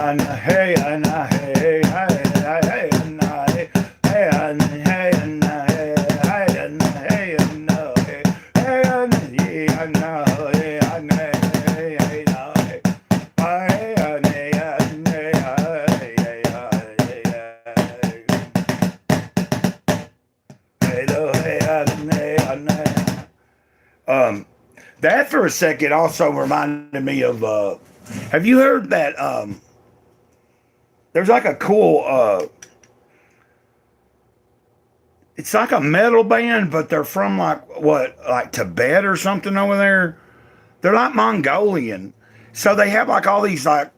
that for a second also reminded me of have you heard that there's like a cool it's like a metal band, but they're from like Tibet or something over there. They're like Mongolian. So they have like all these like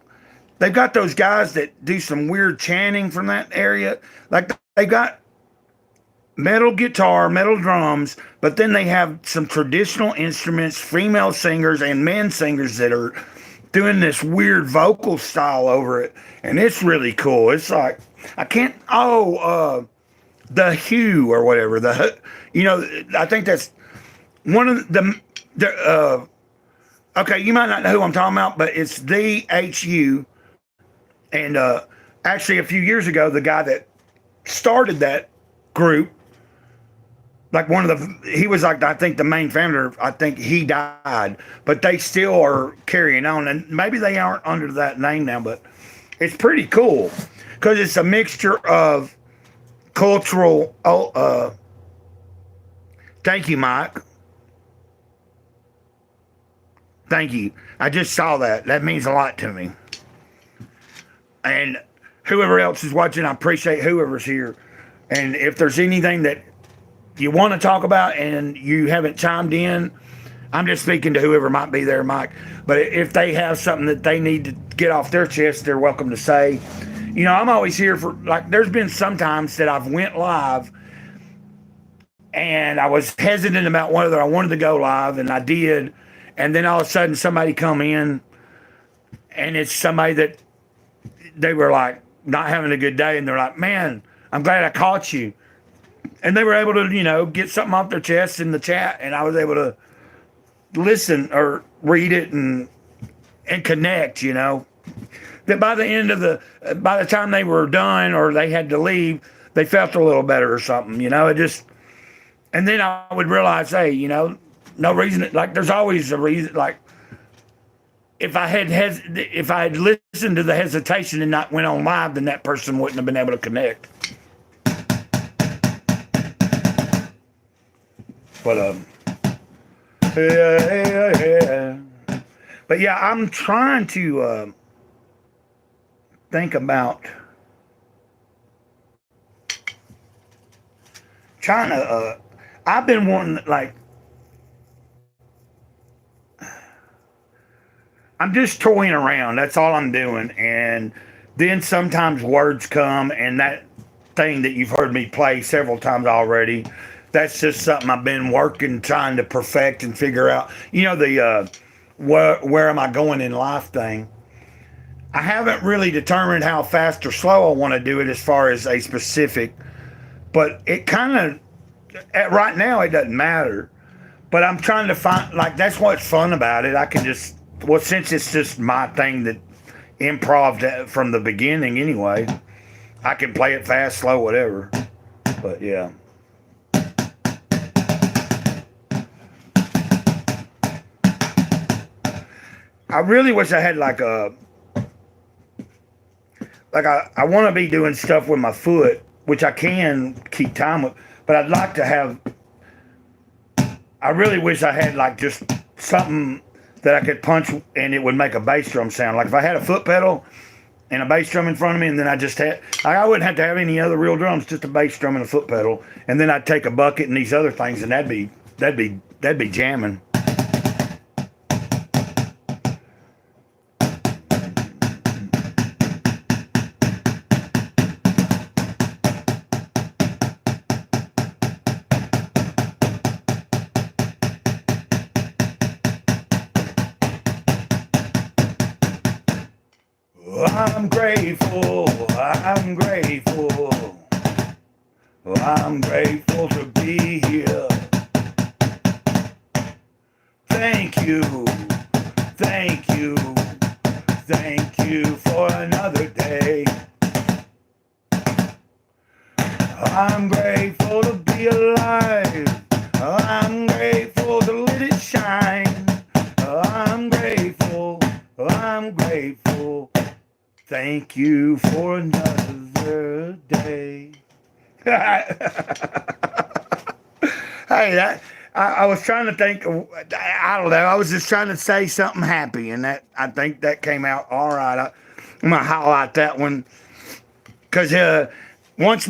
they've got those guys that do some weird chanting from that area. Like they got metal guitar, metal drums, but then they have some traditional instruments, female singers and men singers that are doing this weird vocal style over it, and it's really cool. It's like the Hue or whatever, I think that's one of the okay, you might not know who I'm talking about, but it's the HU, and actually a few years ago the guy that started that group, like he was like, I think the main founder, I think he died, but they still are carrying on, and maybe they aren't under that name now, but it's pretty cool because it's a mixture of cultural, thank you, Mike. Thank you. I just saw that. That means a lot to me. And whoever else is watching, I appreciate whoever's here. And if there's anything that you want to talk about and you haven't chimed in, I'm just speaking to whoever might be there, Mike. But if they have something that they need to get off their chest, they're welcome to say. You know, I'm always here for, like, there's been some times that I've went live and I was hesitant about whether I wanted to go live, and I did. And then all of a sudden somebody come in, and it's somebody that they were like not having a good day, and they're like, man, I'm glad I caught you. And they were able to, get something off their chest in the chat, and I was able to listen or read it and connect, That by the time they were done or they had to leave, they felt a little better or something, and then I would realize, hey, no reason, like there's always a reason, like if I had listened to the hesitation and not went on live, then that person wouldn't have been able to connect. But but yeah, I'm trying to think about I've been wanting, like, I'm just toying around. That's all I'm doing. And then sometimes words come, and that thing that you've heard me play several times already, that's just something I've been working, trying to perfect and figure out. The where am I going in life thing. I haven't really determined how fast or slow I want to do it as far as a specific, but it kind of, right now it doesn't matter. But I'm trying to find, like, that's what's fun about it. I can just, since it's just my thing that improv from the beginning anyway, I can play it fast, slow, whatever. But yeah. I really wish I had like I want to be doing stuff with my foot, which I can keep time with, but I'd like to have, I really wish I had like just something that I could punch and it would make a bass drum sound. Like if I had a foot pedal and a bass drum in front of me, and then I just had, I wouldn't have to have any other real drums, just a bass drum and a foot pedal, and then I'd take a bucket and these other things, and that'd be jamming. I'm grateful, I'm grateful, I'm grateful to be here. Thank you, thank you, thank you for another day. I'm grateful to be alive, I'm grateful to let it shine. I'm grateful, I'm grateful. Thank you for another day. Hey, I was trying to think. I don't know. I was just trying to say something happy, and that I think that came out all right. I'm gonna highlight that one because once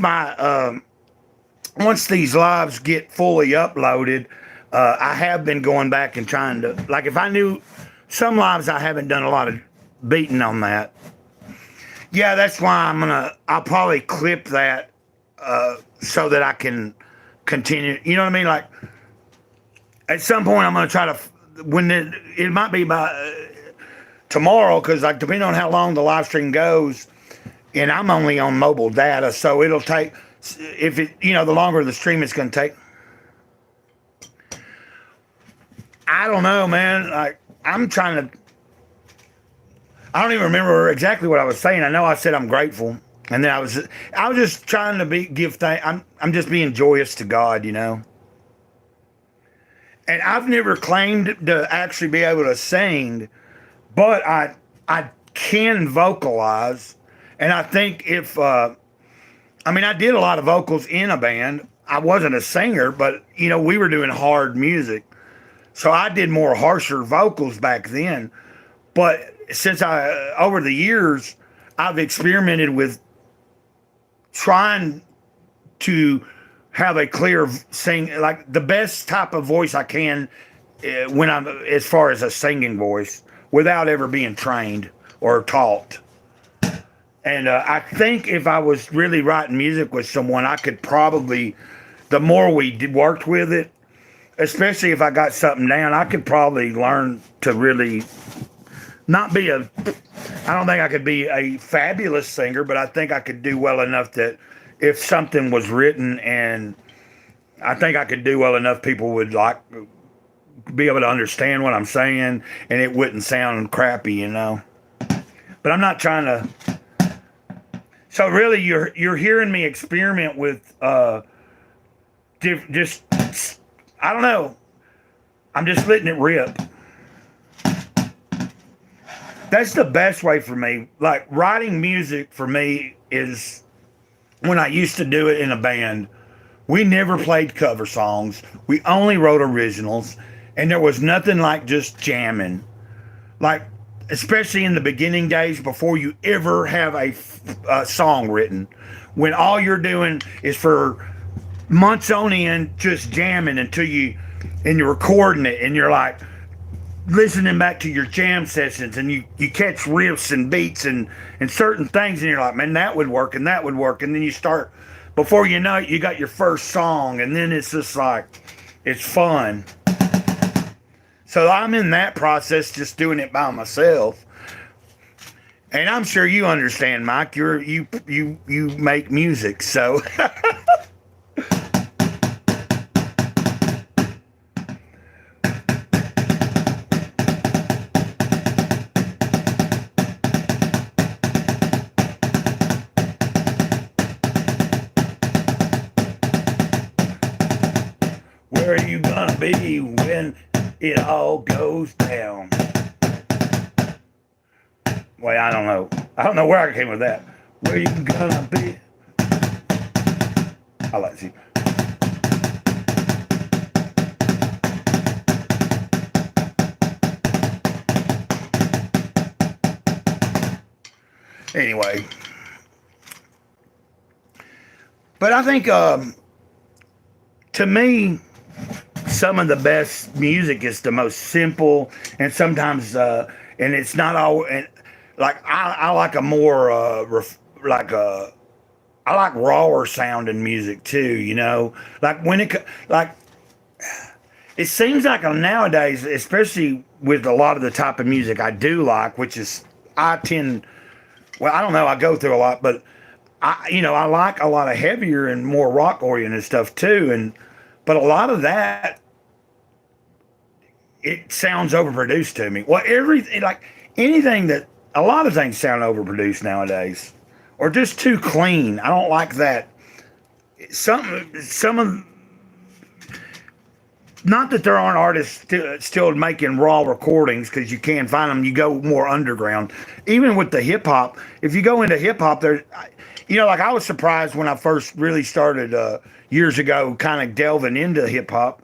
these lives get fully uploaded, I have been going back and trying to, like, if I knew some lives, I haven't done a lot of beating on that. Yeah, that's why I'll probably clip that so that I can continue. You know what I mean? Like, at some point, I'm going to try to, when it might be by tomorrow, because, like, depending on how long the live stream goes, and I'm only on mobile data, so it'll take, if it, you know, the longer the stream is going to take. I don't know, man. Like, I'm trying to, I don't even remember exactly what I was saying. I know I said I'm grateful, and then I was just trying to give thanks. I'm just being joyous to God, you know. And I've never claimed to actually be able to sing, but I can vocalize, and I think if I did a lot of vocals in a band. I wasn't a singer, but you know, we were doing hard music, so I did more harsher vocals back then. But since over the years, I've experimented with trying to have a clear like the best type of voice I can when I'm, as far as a singing voice, without ever being trained or taught. And I think if I was really writing music with someone, I could probably, the more we worked with it, especially if I got something down, I could probably learn to really not be I don't think I could be a fabulous singer, but I think I could do well enough that if something was written, and I think I could do well enough, people would like be able to understand what I'm saying, and it wouldn't sound crappy, you know. But I'm not trying to. So really, you're hearing me experiment with just, I don't know. I'm just letting it rip. That's the best way for me. Like, writing music for me is when I used to do it in a band. We never played cover songs. We only wrote originals. And there was nothing like just jamming. Like, especially in the beginning days before you ever have a song written. When all you're doing is for months on end just jamming until and you're recording it, and you're like, listening back to your jam sessions, and you catch riffs and beats and certain things, and you're like, man, that would work, and that would work. And then you start, before you know it, you got your first song, and then it's just like, it's fun. So I'm in that process, just doing it by myself. And I'm sure you understand, Mike. You make music, so Where are you gonna be when it all goes down? Wait, I don't know. I don't know where I came with that. Where you gonna be? I like to see. Anyway, but I think to me, some of the best music is the most simple, and sometimes and it's not all. And like I like a more I like rawer sounding music too. You know, like when like it seems like nowadays, especially with a lot of the type of music I do like, which is I tend. Well, I don't know. I go through a lot, but I like a lot of heavier and more rock oriented stuff too. But a lot of that, it sounds overproduced to me. Well, everything, like anything that, a lot of things sound overproduced nowadays, or just too clean. I don't like that. Some of, not that there aren't artists still making raw recordings, because you can find them. You go more underground, even with the hip hop. If you go into hip hop, there, like I was surprised when I first really started years ago, kind of delving into hip hop,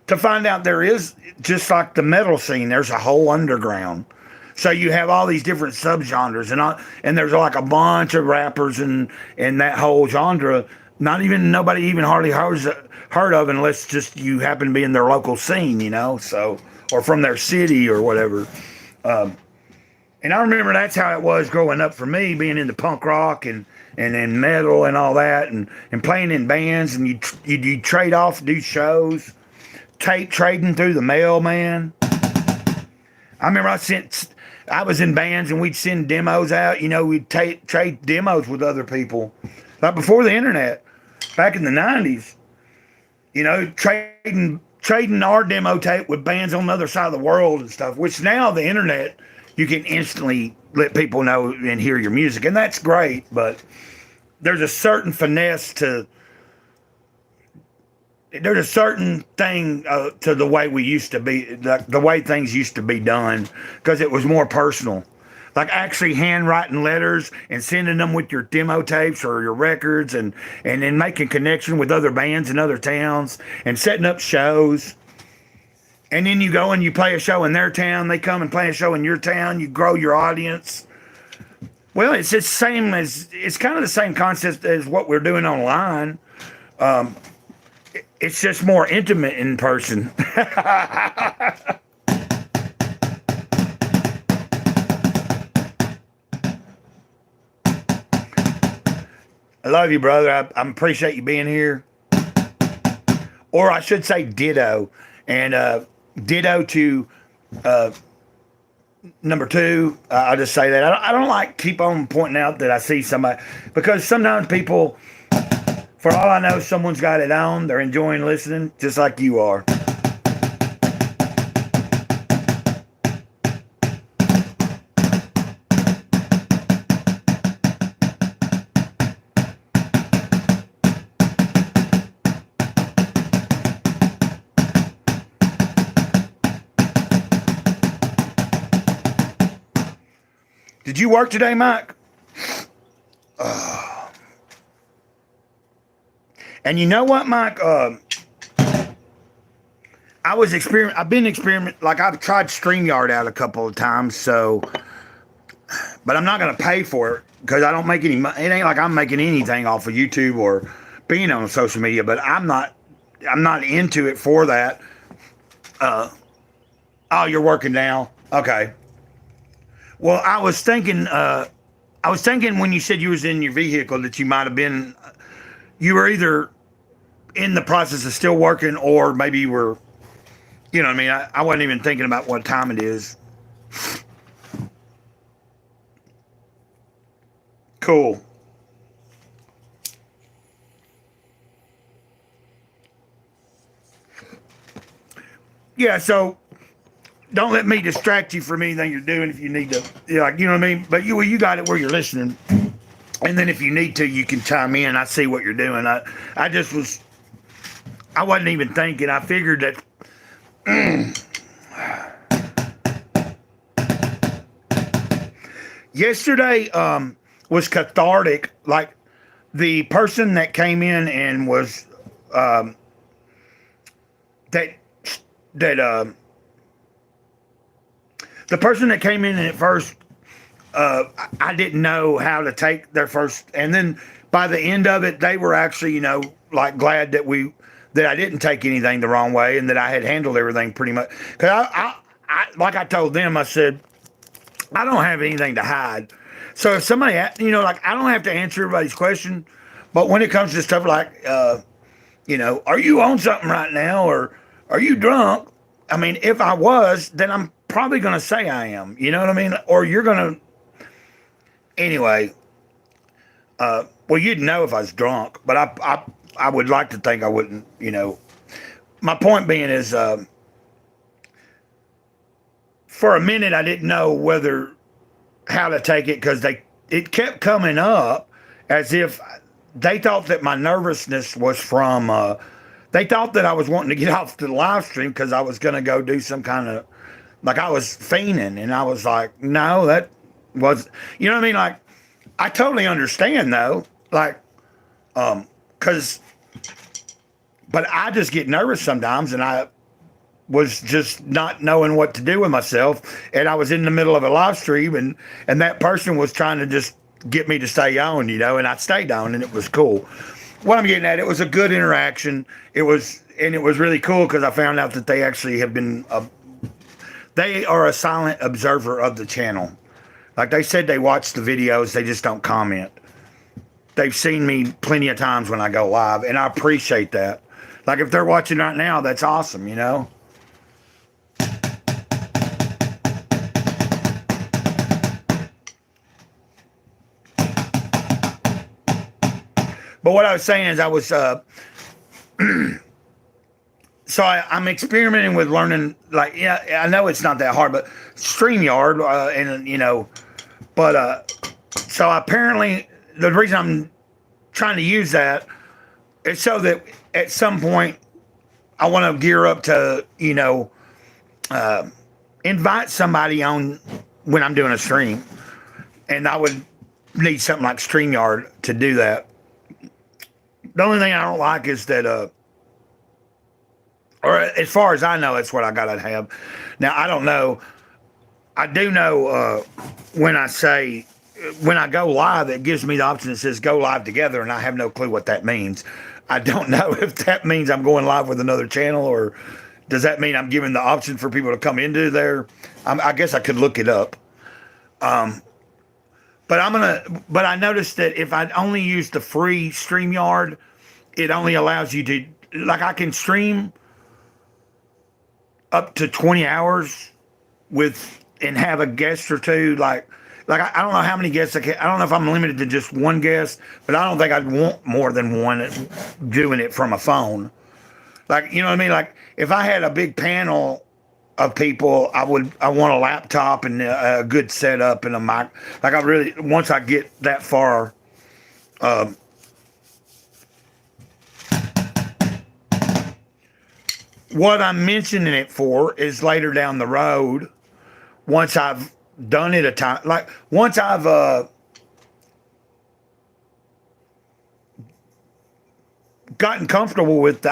to find out there is, just like the metal scene, there's a whole underground. So you have all these different subgenres, and there's like a bunch of rappers and that whole genre. Nobody even hardly heard of, unless just you happen to be in their local scene, so, or from their city or whatever. And I remember that's how it was growing up for me, being into punk rock and then metal and all that, and playing in bands, and you trade off, do shows, tape trading through the mail, man. I remember I was in bands, and we'd send demos out. We'd trade demos with other people, like before the internet, back in the 90s. Trading our demo tape with bands on the other side of the world and stuff, which now the internet, you can instantly let people know and hear your music, and that's great, but there's a certain finesse there's a certain thing to the way we used to be, the way things used to be done, because it was more personal. Like actually handwriting letters and sending them with your demo tapes or your records, and then making connection with other bands in other towns and setting up shows. And then you go and you play a show in their town, they come and play a show in your town, you grow your audience. Well, it's the same it's kind of the same concept as what we're doing online. It's just more intimate in person. I love you, brother. I appreciate you being here. Or I should say ditto. And ditto to number two. I'll just say that. I don't like keep on pointing out that I see somebody, because sometimes people, for all I know, someone's got it on. They're enjoying listening, just like you are. Did you work today, Mike? And you know what, Mike? I've been experimenting. Like, I've tried StreamYard out a couple of times, but I'm not going to pay for it, because I don't make any money. It ain't like I'm making anything off of YouTube or being on social media, but I'm not into it for that. Oh, you're working now? Okay. Well, I was thinking when you said you was in your vehicle that you might have been, you were either in the process of still working, or maybe you were, you know what I mean? I wasn't even thinking about what time it is. Cool. Yeah, so don't let me distract you from anything you're doing if you need to. You know what I mean? But you got it where you're listening. And then if you need to, you can chime in. I see what you're doing. I I wasn't even thinking. I figured that yesterday was cathartic. Like the person that came in and was that that the person that came in and at first I didn't know how to take their first, and then by the end of it, they were actually, like glad that I didn't take anything the wrong way and that I had handled everything pretty much. Because I like I told them, I said, I don't have anything to hide. So if somebody, like I don't have to answer everybody's question, but when it comes to stuff like, are you on something right now, or are you drunk? I mean, if I was, then I'm probably going to say I am. You know what I mean? Or you're going to. Anyway, well, you'd know if I was drunk, but I would like to think I wouldn't, My point being is, for a minute, I didn't know how to take it, because it kept coming up as if they thought that my nervousness was from, they thought that I was wanting to get off the live stream because I was going to go do some kind of, like I was fiending, and I was like, no, that was, you know what I mean? Like, I totally understand though, like, but I just get nervous sometimes, and I was just not knowing what to do with myself, and I was in the middle of a live stream, and that person was trying to just get me to stay on, and I stayed on, and it was cool. What I'm getting at, it was a good interaction. It was really cool because I found out that they actually have been, they are a silent observer of the channel. Like they said, they watch the videos, they just don't comment. They've seen me plenty of times when I go live, and I appreciate that. Like if they're watching right now, that's awesome, But what I was saying is I was, so I'm experimenting with learning, like, yeah, I know it's not that hard, but StreamYard, so apparently the reason I'm trying to use that is so that at some point I want to gear up to, invite somebody on when I'm doing a stream, and I would need something like StreamYard to do that. The only thing I don't like is that, or as far as I know, it's what I gotta have. Now, I don't know. I do know when I go live, it gives me the option that says go live together, and I have no clue what that means. I don't know if that means I'm going live with another channel, or does that mean I'm giving the option for people to come into there? I guess I could look it up. But I noticed that if I only use the free StreamYard, it only allows you to, like, I can stream up to 20 hours and have a guest or two. Like I don't know how many guests I don't know if I'm limited to just one guest, but I don't think I'd want more than one doing it from a phone. Like, you know what I mean? Like if I had a big panel of people, I want a laptop and a good setup and a mic. Like once I get that far, what I'm mentioning it for is later down the road, once I've done it a time, like once I've gotten comfortable with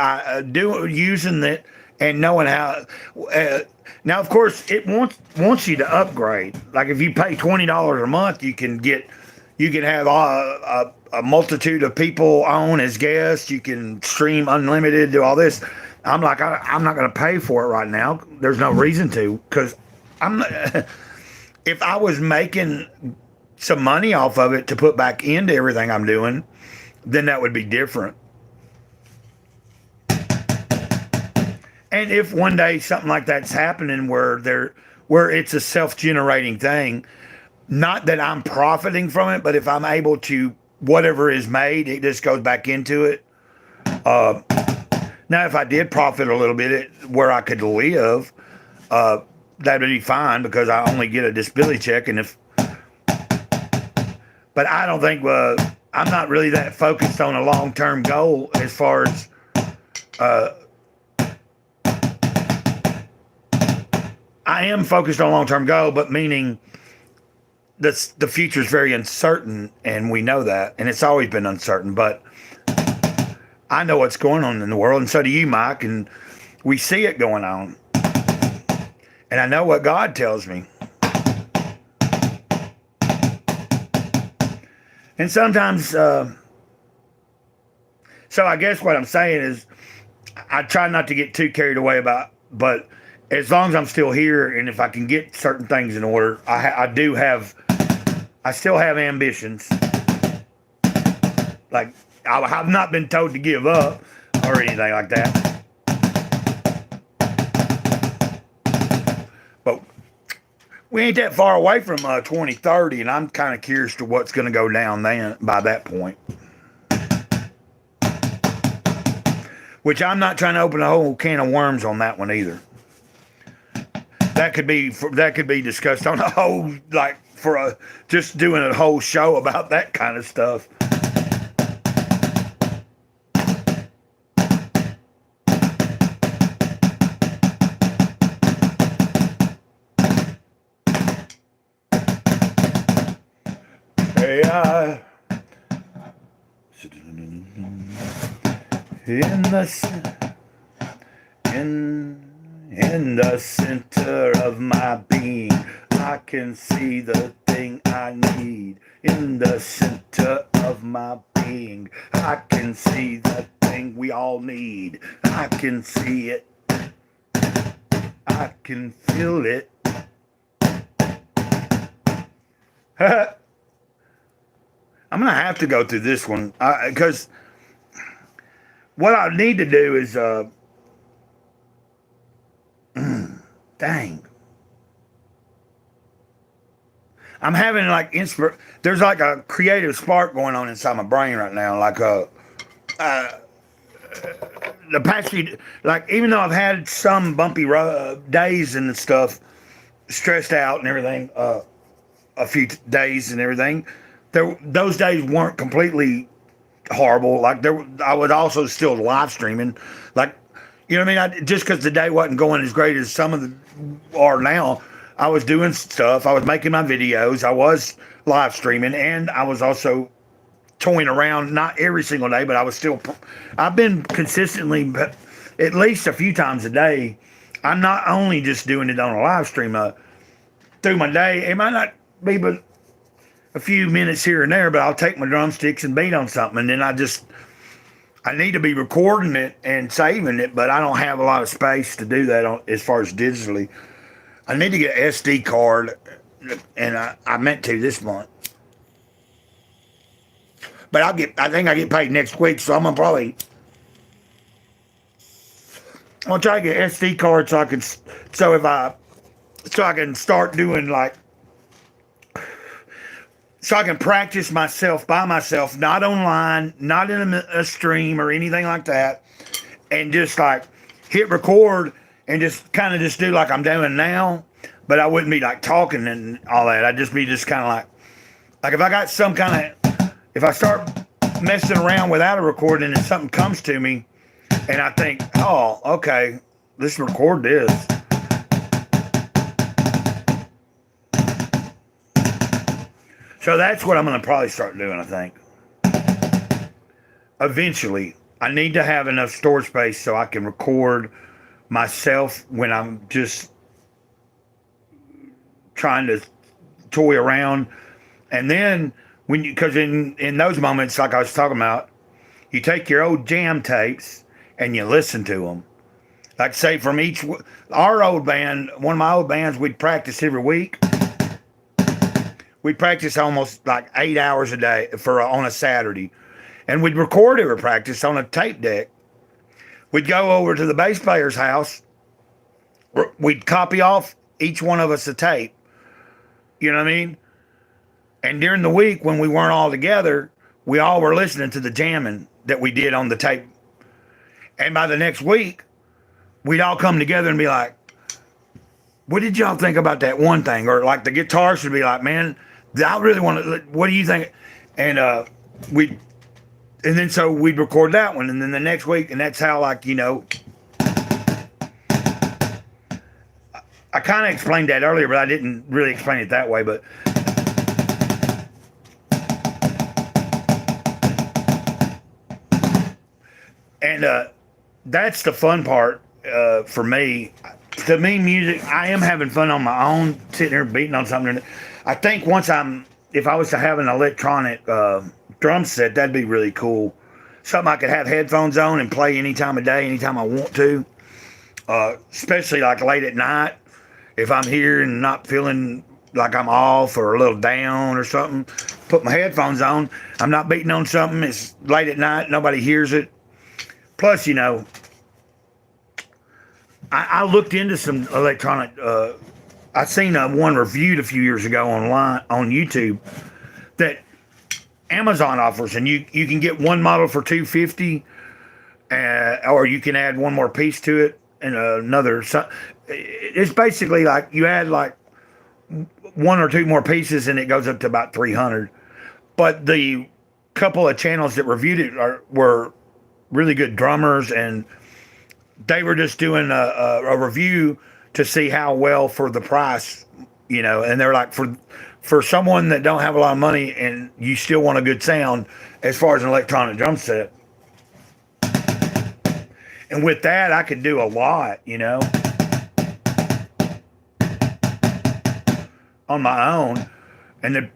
using it and knowing how. Now, of course, it wants you to upgrade. Like if you pay $20 a month, you can have a multitude of people on as guests. You can stream unlimited, do all this. I'm like, I'm not going to pay for it right now. There's no reason to, because I'm not. If I was making some money off of it to put back into everything I'm doing, then that would be different. And if one day something like that's happening where it's a self-generating thing, not that I'm profiting from it, but if I'm able to, whatever is made, it just goes back into it. Now, if I did profit a little bit where I could live, that would be fine because I only get a disability check. But I don't think, I'm not really that focused on a long-term goal as far as I am focused on long-term goal, but meaning the future is very uncertain, and we know that, and it's always been uncertain. But I know what's going on in the world, and so do you, Mike, and we see it going on. And I know what God tells me. And sometimes, so I guess what I'm saying is I try not to get too carried away about, but as long as I'm still here and if I can get certain things in order, I still have ambitions. Like, I have not been told to give up or anything like that. But we ain't that far away from 2030, and I'm kind of curious to what's going to go down then by that point. Which I'm not trying to open a whole can of worms on that one either. That could be discussed on a whole, like, just doing a whole show about that kind of stuff. In the center of my being, I can see the thing I need. In the center of my being, I can see the thing we all need. I can see it. I can feel it. I'm going to have to go through this one because what I need to do is, dang. I'm having like there's like a creative spark going on inside my brain right now. Like the past few, like even though I've had some bumpy days and stuff, stressed out and everything, a few days and everything, those days weren't completely horrible. Like I was also still live streaming, like, you know what I mean? Just because the day wasn't going as great as some of them are now, I was doing stuff. I was making my videos. I was live streaming, and I was also toying around. Not every single day, but I've been consistently, at least a few times a day. I'm not only just doing it on a live stream through my day. It might not be but a few minutes here and there, but I'll take my drumsticks and beat on something, and then I need to be recording it and saving it, but I don't have a lot of space to do that as far as digitally. I need to get an SD card, and I meant to this month. But I think I get paid next week, so I'm gonna try to get an SD card so I can start doing so I can practice myself by myself, not online, not in a stream or anything like that, and just like hit record and just kind of just do like I'm doing now, but I wouldn't be like talking and all that. I'd just be just kind of like if I got if I start messing around without a recording and something comes to me and I think, oh, okay, let's record this. So that's what I'm going to probably start doing, I think. Eventually, I need to have enough storage space so I can record myself when I'm just trying to toy around. And then, because in those moments, like I was talking about, you take your old jam tapes and you listen to them. Like, say, from our old band, one of my old bands, we'd practice every week. We'd practice almost like 8 hours a day on a Saturday. And we'd record every practice on a tape deck. We'd go over to the bass player's house. We'd copy off each one of us a tape. You know what I mean? And during the week when we weren't all together, we all were listening to the jamming that we did on the tape. And by the next week, we'd all come together and be like, what did y'all think about that one thing? Or like the guitarist would be like, man, I really want to, what do you think? And we'd And then so we'd record that one, and then the next week, and that's how, like, I kind of explained that earlier, but I didn't really explain it that way. But and that's the fun part for me. To me, music, I am having fun on my own, sitting here beating on something. I think if I was to have an electronic drum set, that'd be really cool. Something I could have headphones on and play any time of day, anytime I want to. Especially like late at night, if I'm here and not feeling like I'm off or a little down or something, put my headphones on. I'm not beating on something. It's late at night. Nobody hears it. Plus, I looked into some electronic. I seen one reviewed a few years ago online on YouTube that Amazon offers, and you can get one model for $250, or you can add one more piece to it and another. It's basically like you add like one or two more pieces, and it goes up to about $300. But the couple of channels that reviewed it were really good drummers, and they were just doing a review to see how well for the price, and they're like, for someone that don't have a lot of money and you still want a good sound as far as an electronic drum set. And with that, I could do a lot, on my own. And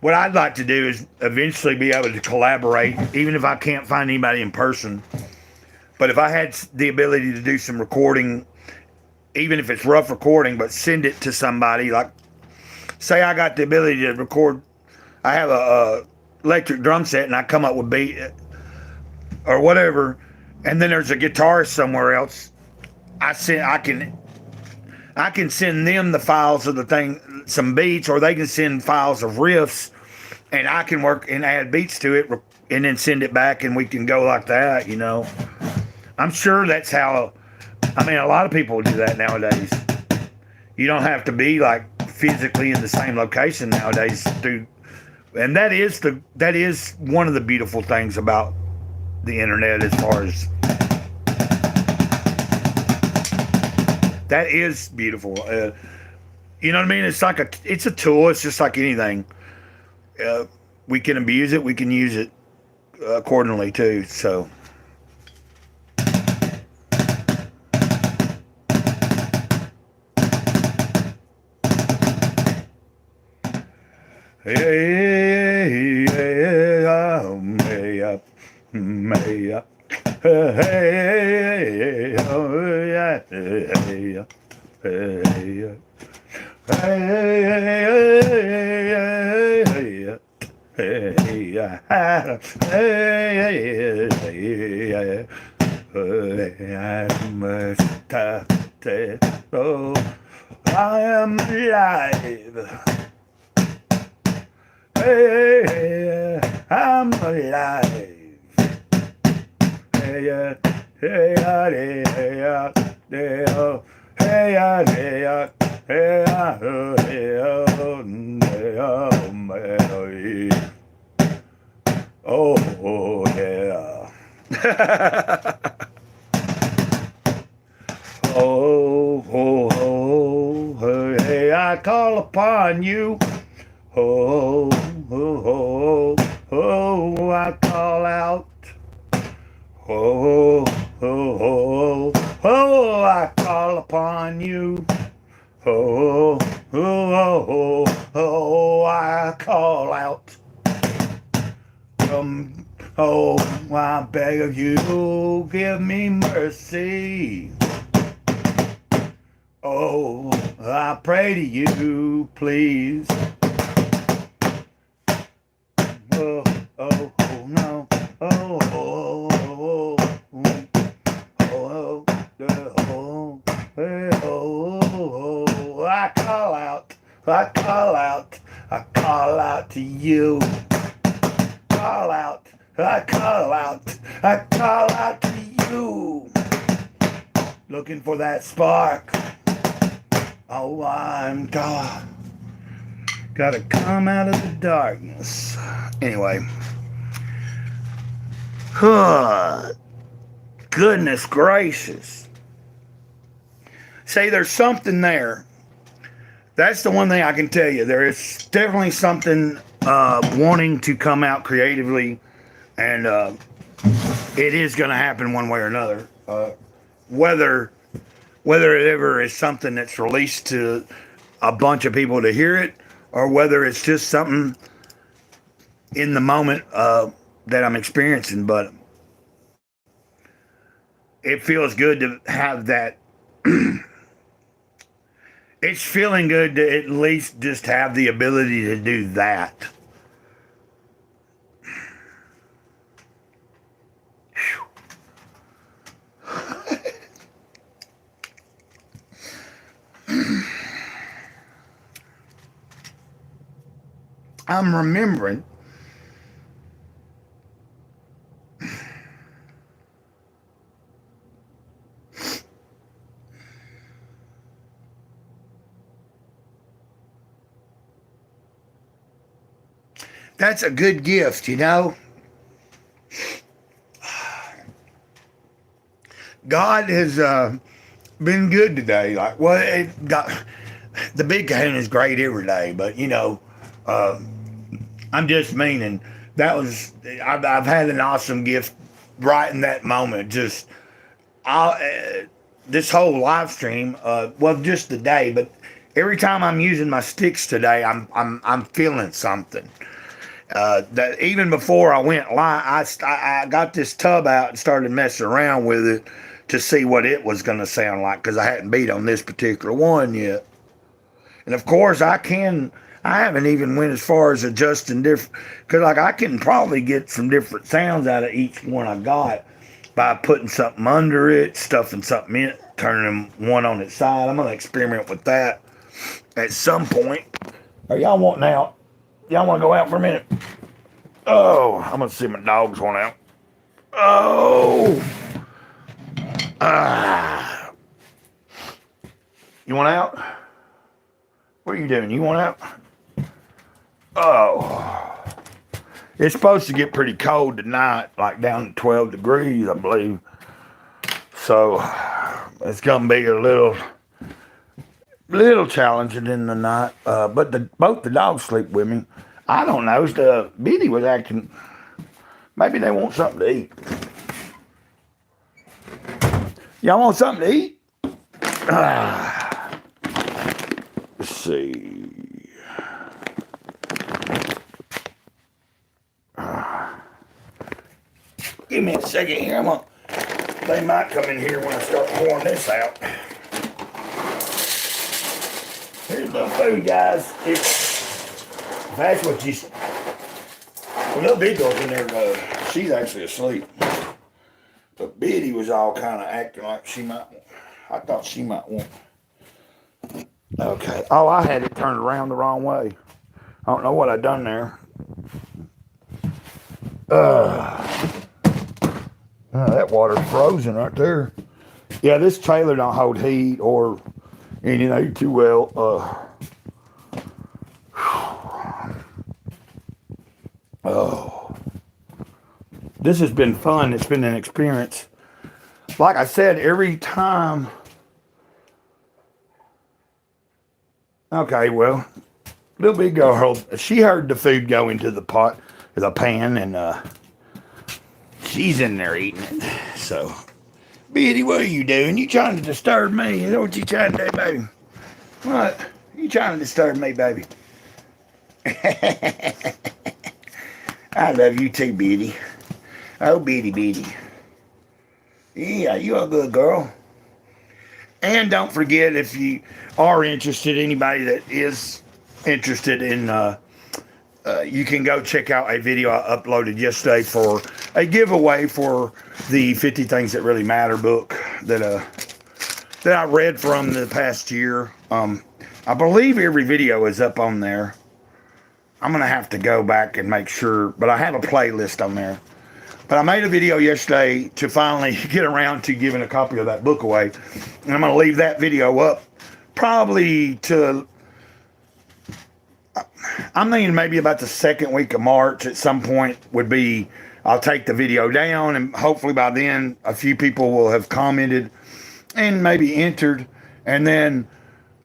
what I'd like to do is eventually be able to collaborate, even if I can't find anybody in person. But if I had the ability to do some recording, even if it's rough recording, but send it to somebody, like, say I got the ability to record, I have a electric drum set and I come up with beat or whatever, and then there's a guitarist somewhere else, I can send them the files of the thing, some beats, or they can send files of riffs, and I can work and add beats to it and then send it back, and we can go like that, I'm sure that's how, a lot of people do that nowadays. You don't have to be like physically in the same location nowadays, dude. And that is one of the beautiful things about the internet, as far as that is beautiful. You know what I mean? It's a tool. It's just like anything. We can abuse it. We can use it accordingly too. So. Hey, I am alive. Hey, I'm alive. Hey, hey, hey, hey, hey, oh, hey, hey, hey, oh, yeah. Oh, oh, oh, hey, I call upon you. Oh, oh, oh, oh, I call out. Oh, oh, oh, oh, I call upon you. Oh, oh, oh, oh, I call out. Oh, I beg of you, give me mercy. Oh, I pray to you, please. Oh, oh, oh, no. Oh, oh, oh, oh, oh, oh, I call out, I call out, I call out to you. Call out, I call out, I call out to you. Looking for that spark. Oh, I'm God. Gotta come out of the darkness. Anyway. Goodness gracious. Say there's something there. That's the one thing I can tell you. There is definitely something wanting to come out creatively, and it is going to happen one way or another. Whether it ever is something that's released to a bunch of people to hear it, or whether it's just something in the moment that I'm experiencing, but it feels good to have that. It's feeling good to at least just have the ability to do that. I'm remembering that's a good gift, you know. God has been good today. Like, well, it got the big kahuna is great every day, but you know, I'm just meaning that was I've had an awesome gift right in that moment. Just this whole live stream, well, just the day, but every time I'm using my sticks today, I'm feeling something. That even before I went live, I got this tub out and started messing around with it to see what it was going to sound like, because I hadn't beat on this particular one yet. And of course, I haven't even went as far as adjusting different, because like I can probably get some different sounds out of each one I got by putting something under it, stuffing something in it, turning them one on its side. I'm going to experiment with that at some point. Are y'all wanting out? Y'all want to go out for a minute? Oh, I'm going to see my dogs want out. Oh. You want out? What are you doing? You want out? Oh. It's supposed to get pretty cold tonight, like down to 12 degrees, I believe. So it's going to be a little challenging in the night. But both the dogs sleep with me. I don't know. Biddy was acting. Maybe they want something to eat. Y'all want something to eat? Let's see. Give me a second here. They might come in here when I start pouring this out. Here's the food, guys. If that's what you... Well, little big girl's in there. She's actually asleep. But Biddy was all kind of acting like she might... I thought she might want... Okay. Oh, I had it turned around the wrong way. I don't know what I done there. That water's frozen right there. Yeah, this trailer don't hold heat or anything too well. Oh, this has been fun. It's been an experience. Like I said, every time. Okay, well, little big girl, she heard the food go into the pot, the pan, and she's in there eating it. So, Biddy, what are you doing? You trying to disturb me? Is that what you trying to do, baby? What? You trying to disturb me, baby? I love you too, Biddy. Oh, Biddy. Yeah, you a good girl. And don't forget, if you are interested, anybody that is interested in, you can go check out a video I uploaded yesterday for a giveaway for the 50 Things That Really Matter book that I read from the past year. I believe every video is up on there. I'm going to have to go back and make sure, but I have a playlist on there. But I made a video yesterday to finally get around to giving a copy of that book away. And I'm going to leave that video up probably to I'm thinking maybe about the second week of March at some point would be, I'll take the video down, and hopefully by then a few people will have commented and maybe entered, and then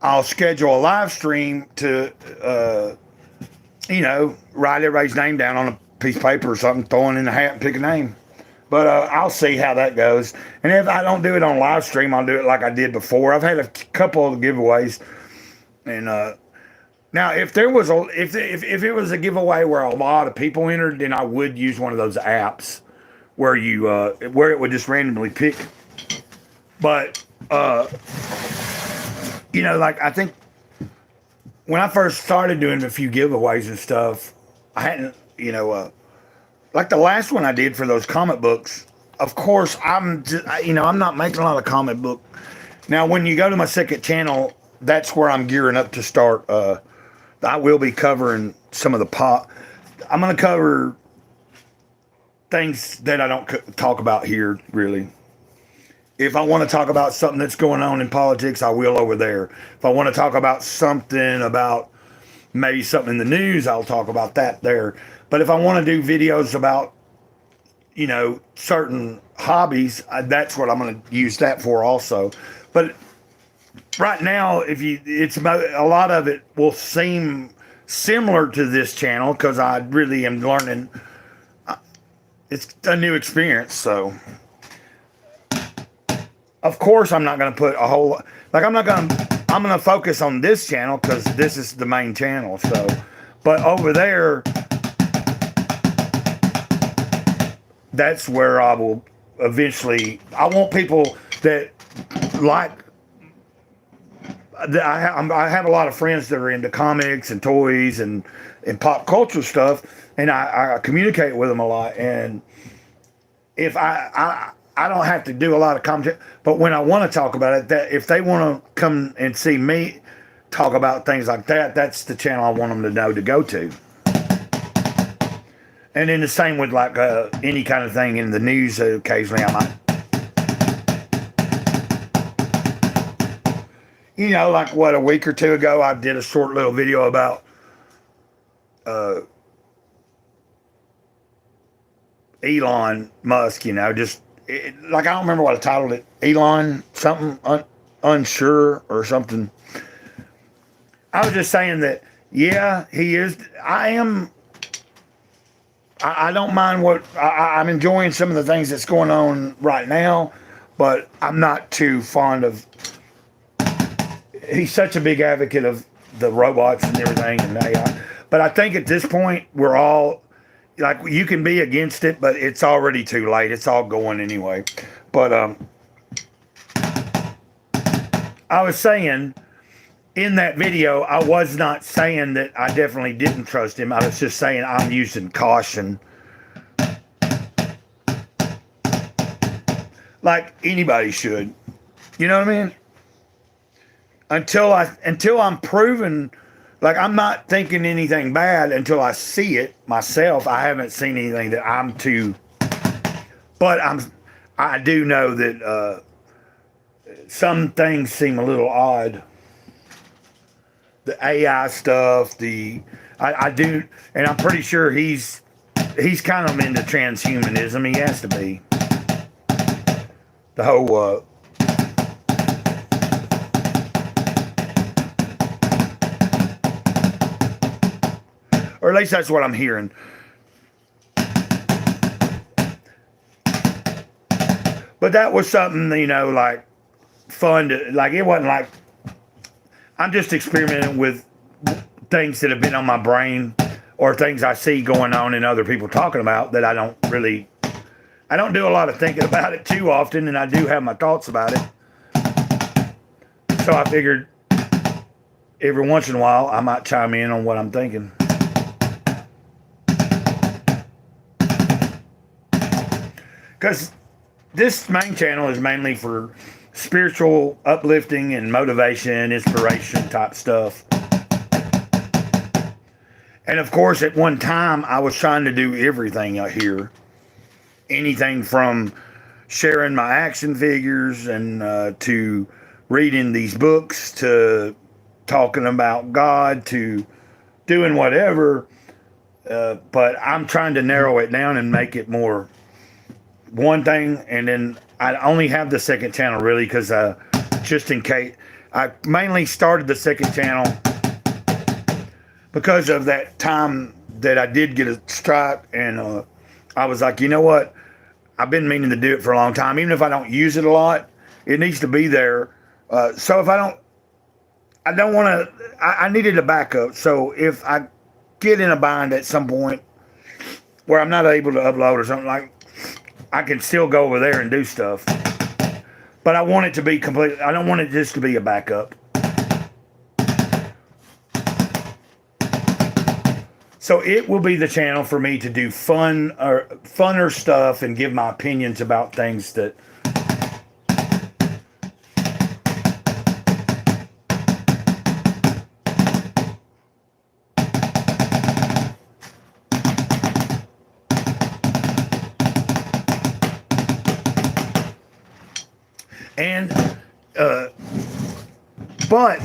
I'll schedule a live stream to, write everybody's name down on a piece of paper or something, throw it in the hat and pick a name. But I'll see how that goes. And if I don't do it on live stream, I'll do it like I did before. I've had a couple of giveaways, and now if there was if it was a giveaway where a lot of people entered, then I would use one of those apps where you where it would just randomly pick. But like I think when I first started doing a few giveaways and stuff, I hadn't, like the last one I did for those comic books. Of course, I'm not making a lot of comic book. Now, when you go to my second channel, that's where I'm gearing up to start. I will be covering some of the pop. I'm going to cover things that I don't talk about here, really. If I want to talk about something that's going on in politics, I will over there. If I want to talk about something about maybe something in the news, I'll talk about that there. But if I want to do videos about, certain hobbies, that's what I'm going to use that for also. But right now, it's about, a lot of it will seem similar to this channel because I really am learning. It's a new experience, so. Of course, I'm not going to put a whole, I'm going to focus on this channel because this is the main channel. So, but over there, that's where I will eventually, I want people that like, I have a lot of friends that are into comics and toys and pop culture stuff, and I communicate with them a lot. And if I don't have to do a lot of content, but when I want to talk about it, that if they want to come and see me talk about things like that, that's the channel I want them to know to go to. And then the same with like any kind of thing in the news. Occasionally I might, like a week or two ago, I did a short little video about Elon Musk, just I don't remember what I titled it. Elon something, unsure or something. I was just saying that, yeah, he is. I don't mind I'm enjoying some of the things that's going on right now, but I'm not too fond of, he's such a big advocate of the robots and everything and AI. But I think at this point, we're all, you can be against it, but it's already too late. It's all going anyway. But I was saying in that video, I was not saying that I definitely didn't trust him. I was just saying I'm using caution. Like anybody should. You know what I mean? Until I'm proven, I'm not thinking anything bad until I see it myself. I haven't seen anything that I'm too, but I do know that some things seem a little odd. The AI stuff, I do, and I'm pretty sure he's kind of into transhumanism. He has to be. The whole or at least that's what I'm hearing. But that was something, fun to, it wasn't like, I'm just experimenting with things that have been on my brain or things I see going on and other people talking about that I don't do a lot of thinking about it too often, and I do have my thoughts about it. So I figured every once in a while I might chime in on what I'm thinking. Because this main channel is mainly for spiritual uplifting and motivation, inspiration type stuff. And of course, at one time, I was trying to do everything out here. Anything from sharing my action figures and to reading these books to talking about God to doing whatever. But I'm trying to narrow it down and make it more one thing. And then I only have the second channel really because just in case. I mainly started the second channel because of that time that I did get a strike. And I was like, you know what? I've been meaning to do it for a long time. Even if I don't use it a lot, it needs to be there. So if I don't want to, I needed a backup. So if I get in a bind at some point where I'm not able to upload or something, like I can still go over there and do stuff. But I want it to be complete. I don't want it just to be a backup. So it will be the channel for me to do funner stuff and give my opinions about things that and but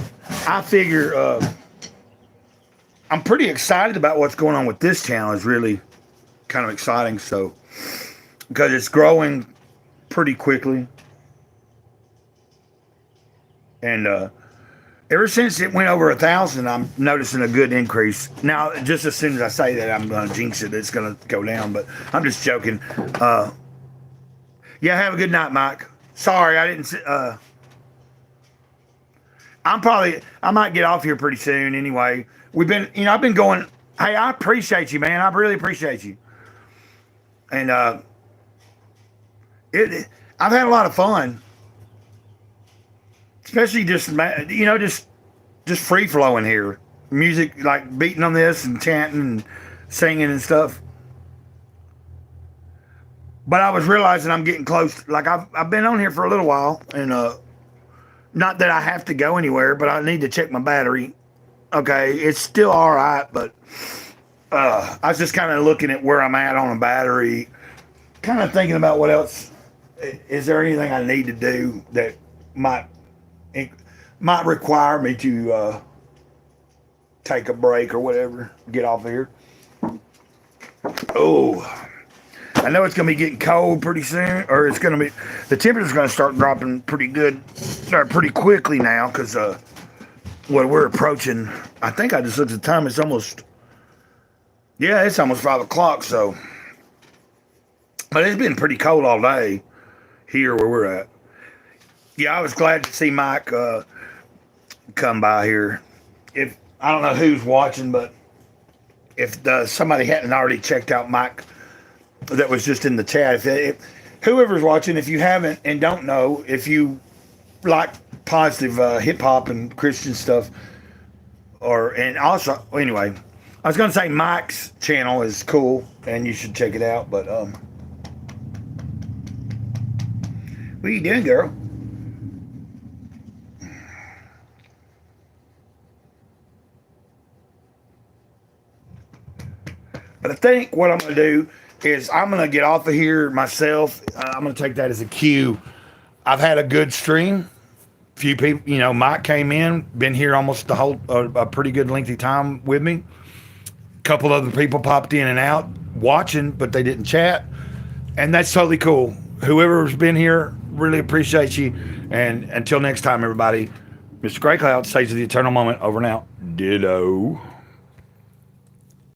I figure I'm pretty excited about what's going on with this channel. Is really kind of exciting. So because it's growing pretty quickly, and ever since it went over 1,000, I'm noticing a good increase. Now, just as soon as I say that, I'm going to jinx it. It's going to go down, but I'm just joking. Yeah, have a good night, Mike. Sorry, I didn't. I might get off here pretty soon. Anyway, I've been going. Hey, I appreciate you, man. I really appreciate you. And I've had a lot of fun, especially just free flowing here. Music, like beating on this and chanting and singing and stuff. But I was realizing I'm getting close. Like I've been on here for a little while, and not that I have to go anywhere, but I need to check my battery. Okay, it's still all right, but I was just kind of looking at where I'm at on a battery, kind of thinking about what else. Is there anything I need to do that might require me to take a break or whatever, get off of here? Oh. I know it's going to be getting cold pretty soon, or it's going to be, the temperature's going to start dropping pretty quickly now, because we're approaching, I think I just looked at the time, it's almost 5 o'clock, so, but it's been pretty cold all day here where we're at. Yeah, I was glad to see Mike come by here. If, I don't know who's watching, but if somebody hadn't already checked out Mike, that was just in the chat. If whoever's watching, if you haven't and don't know, if you like positive hip hop and Christian stuff, and also, anyway, I was gonna say Mike's channel is cool and you should check it out. But what are you doing, girl? But I think what I'm gonna do is I'm going to get off of here myself. I'm going to take that as a cue. I've had a good stream. Few people, Mike came in, been here almost the whole, a pretty good lengthy time with me. A couple other people popped in and out watching, but they didn't chat. And that's totally cool. Whoever's been here, really appreciate you. And until next time, everybody, Mr. Greycloud, Sage of the Eternal Moment, over and out. Ditto.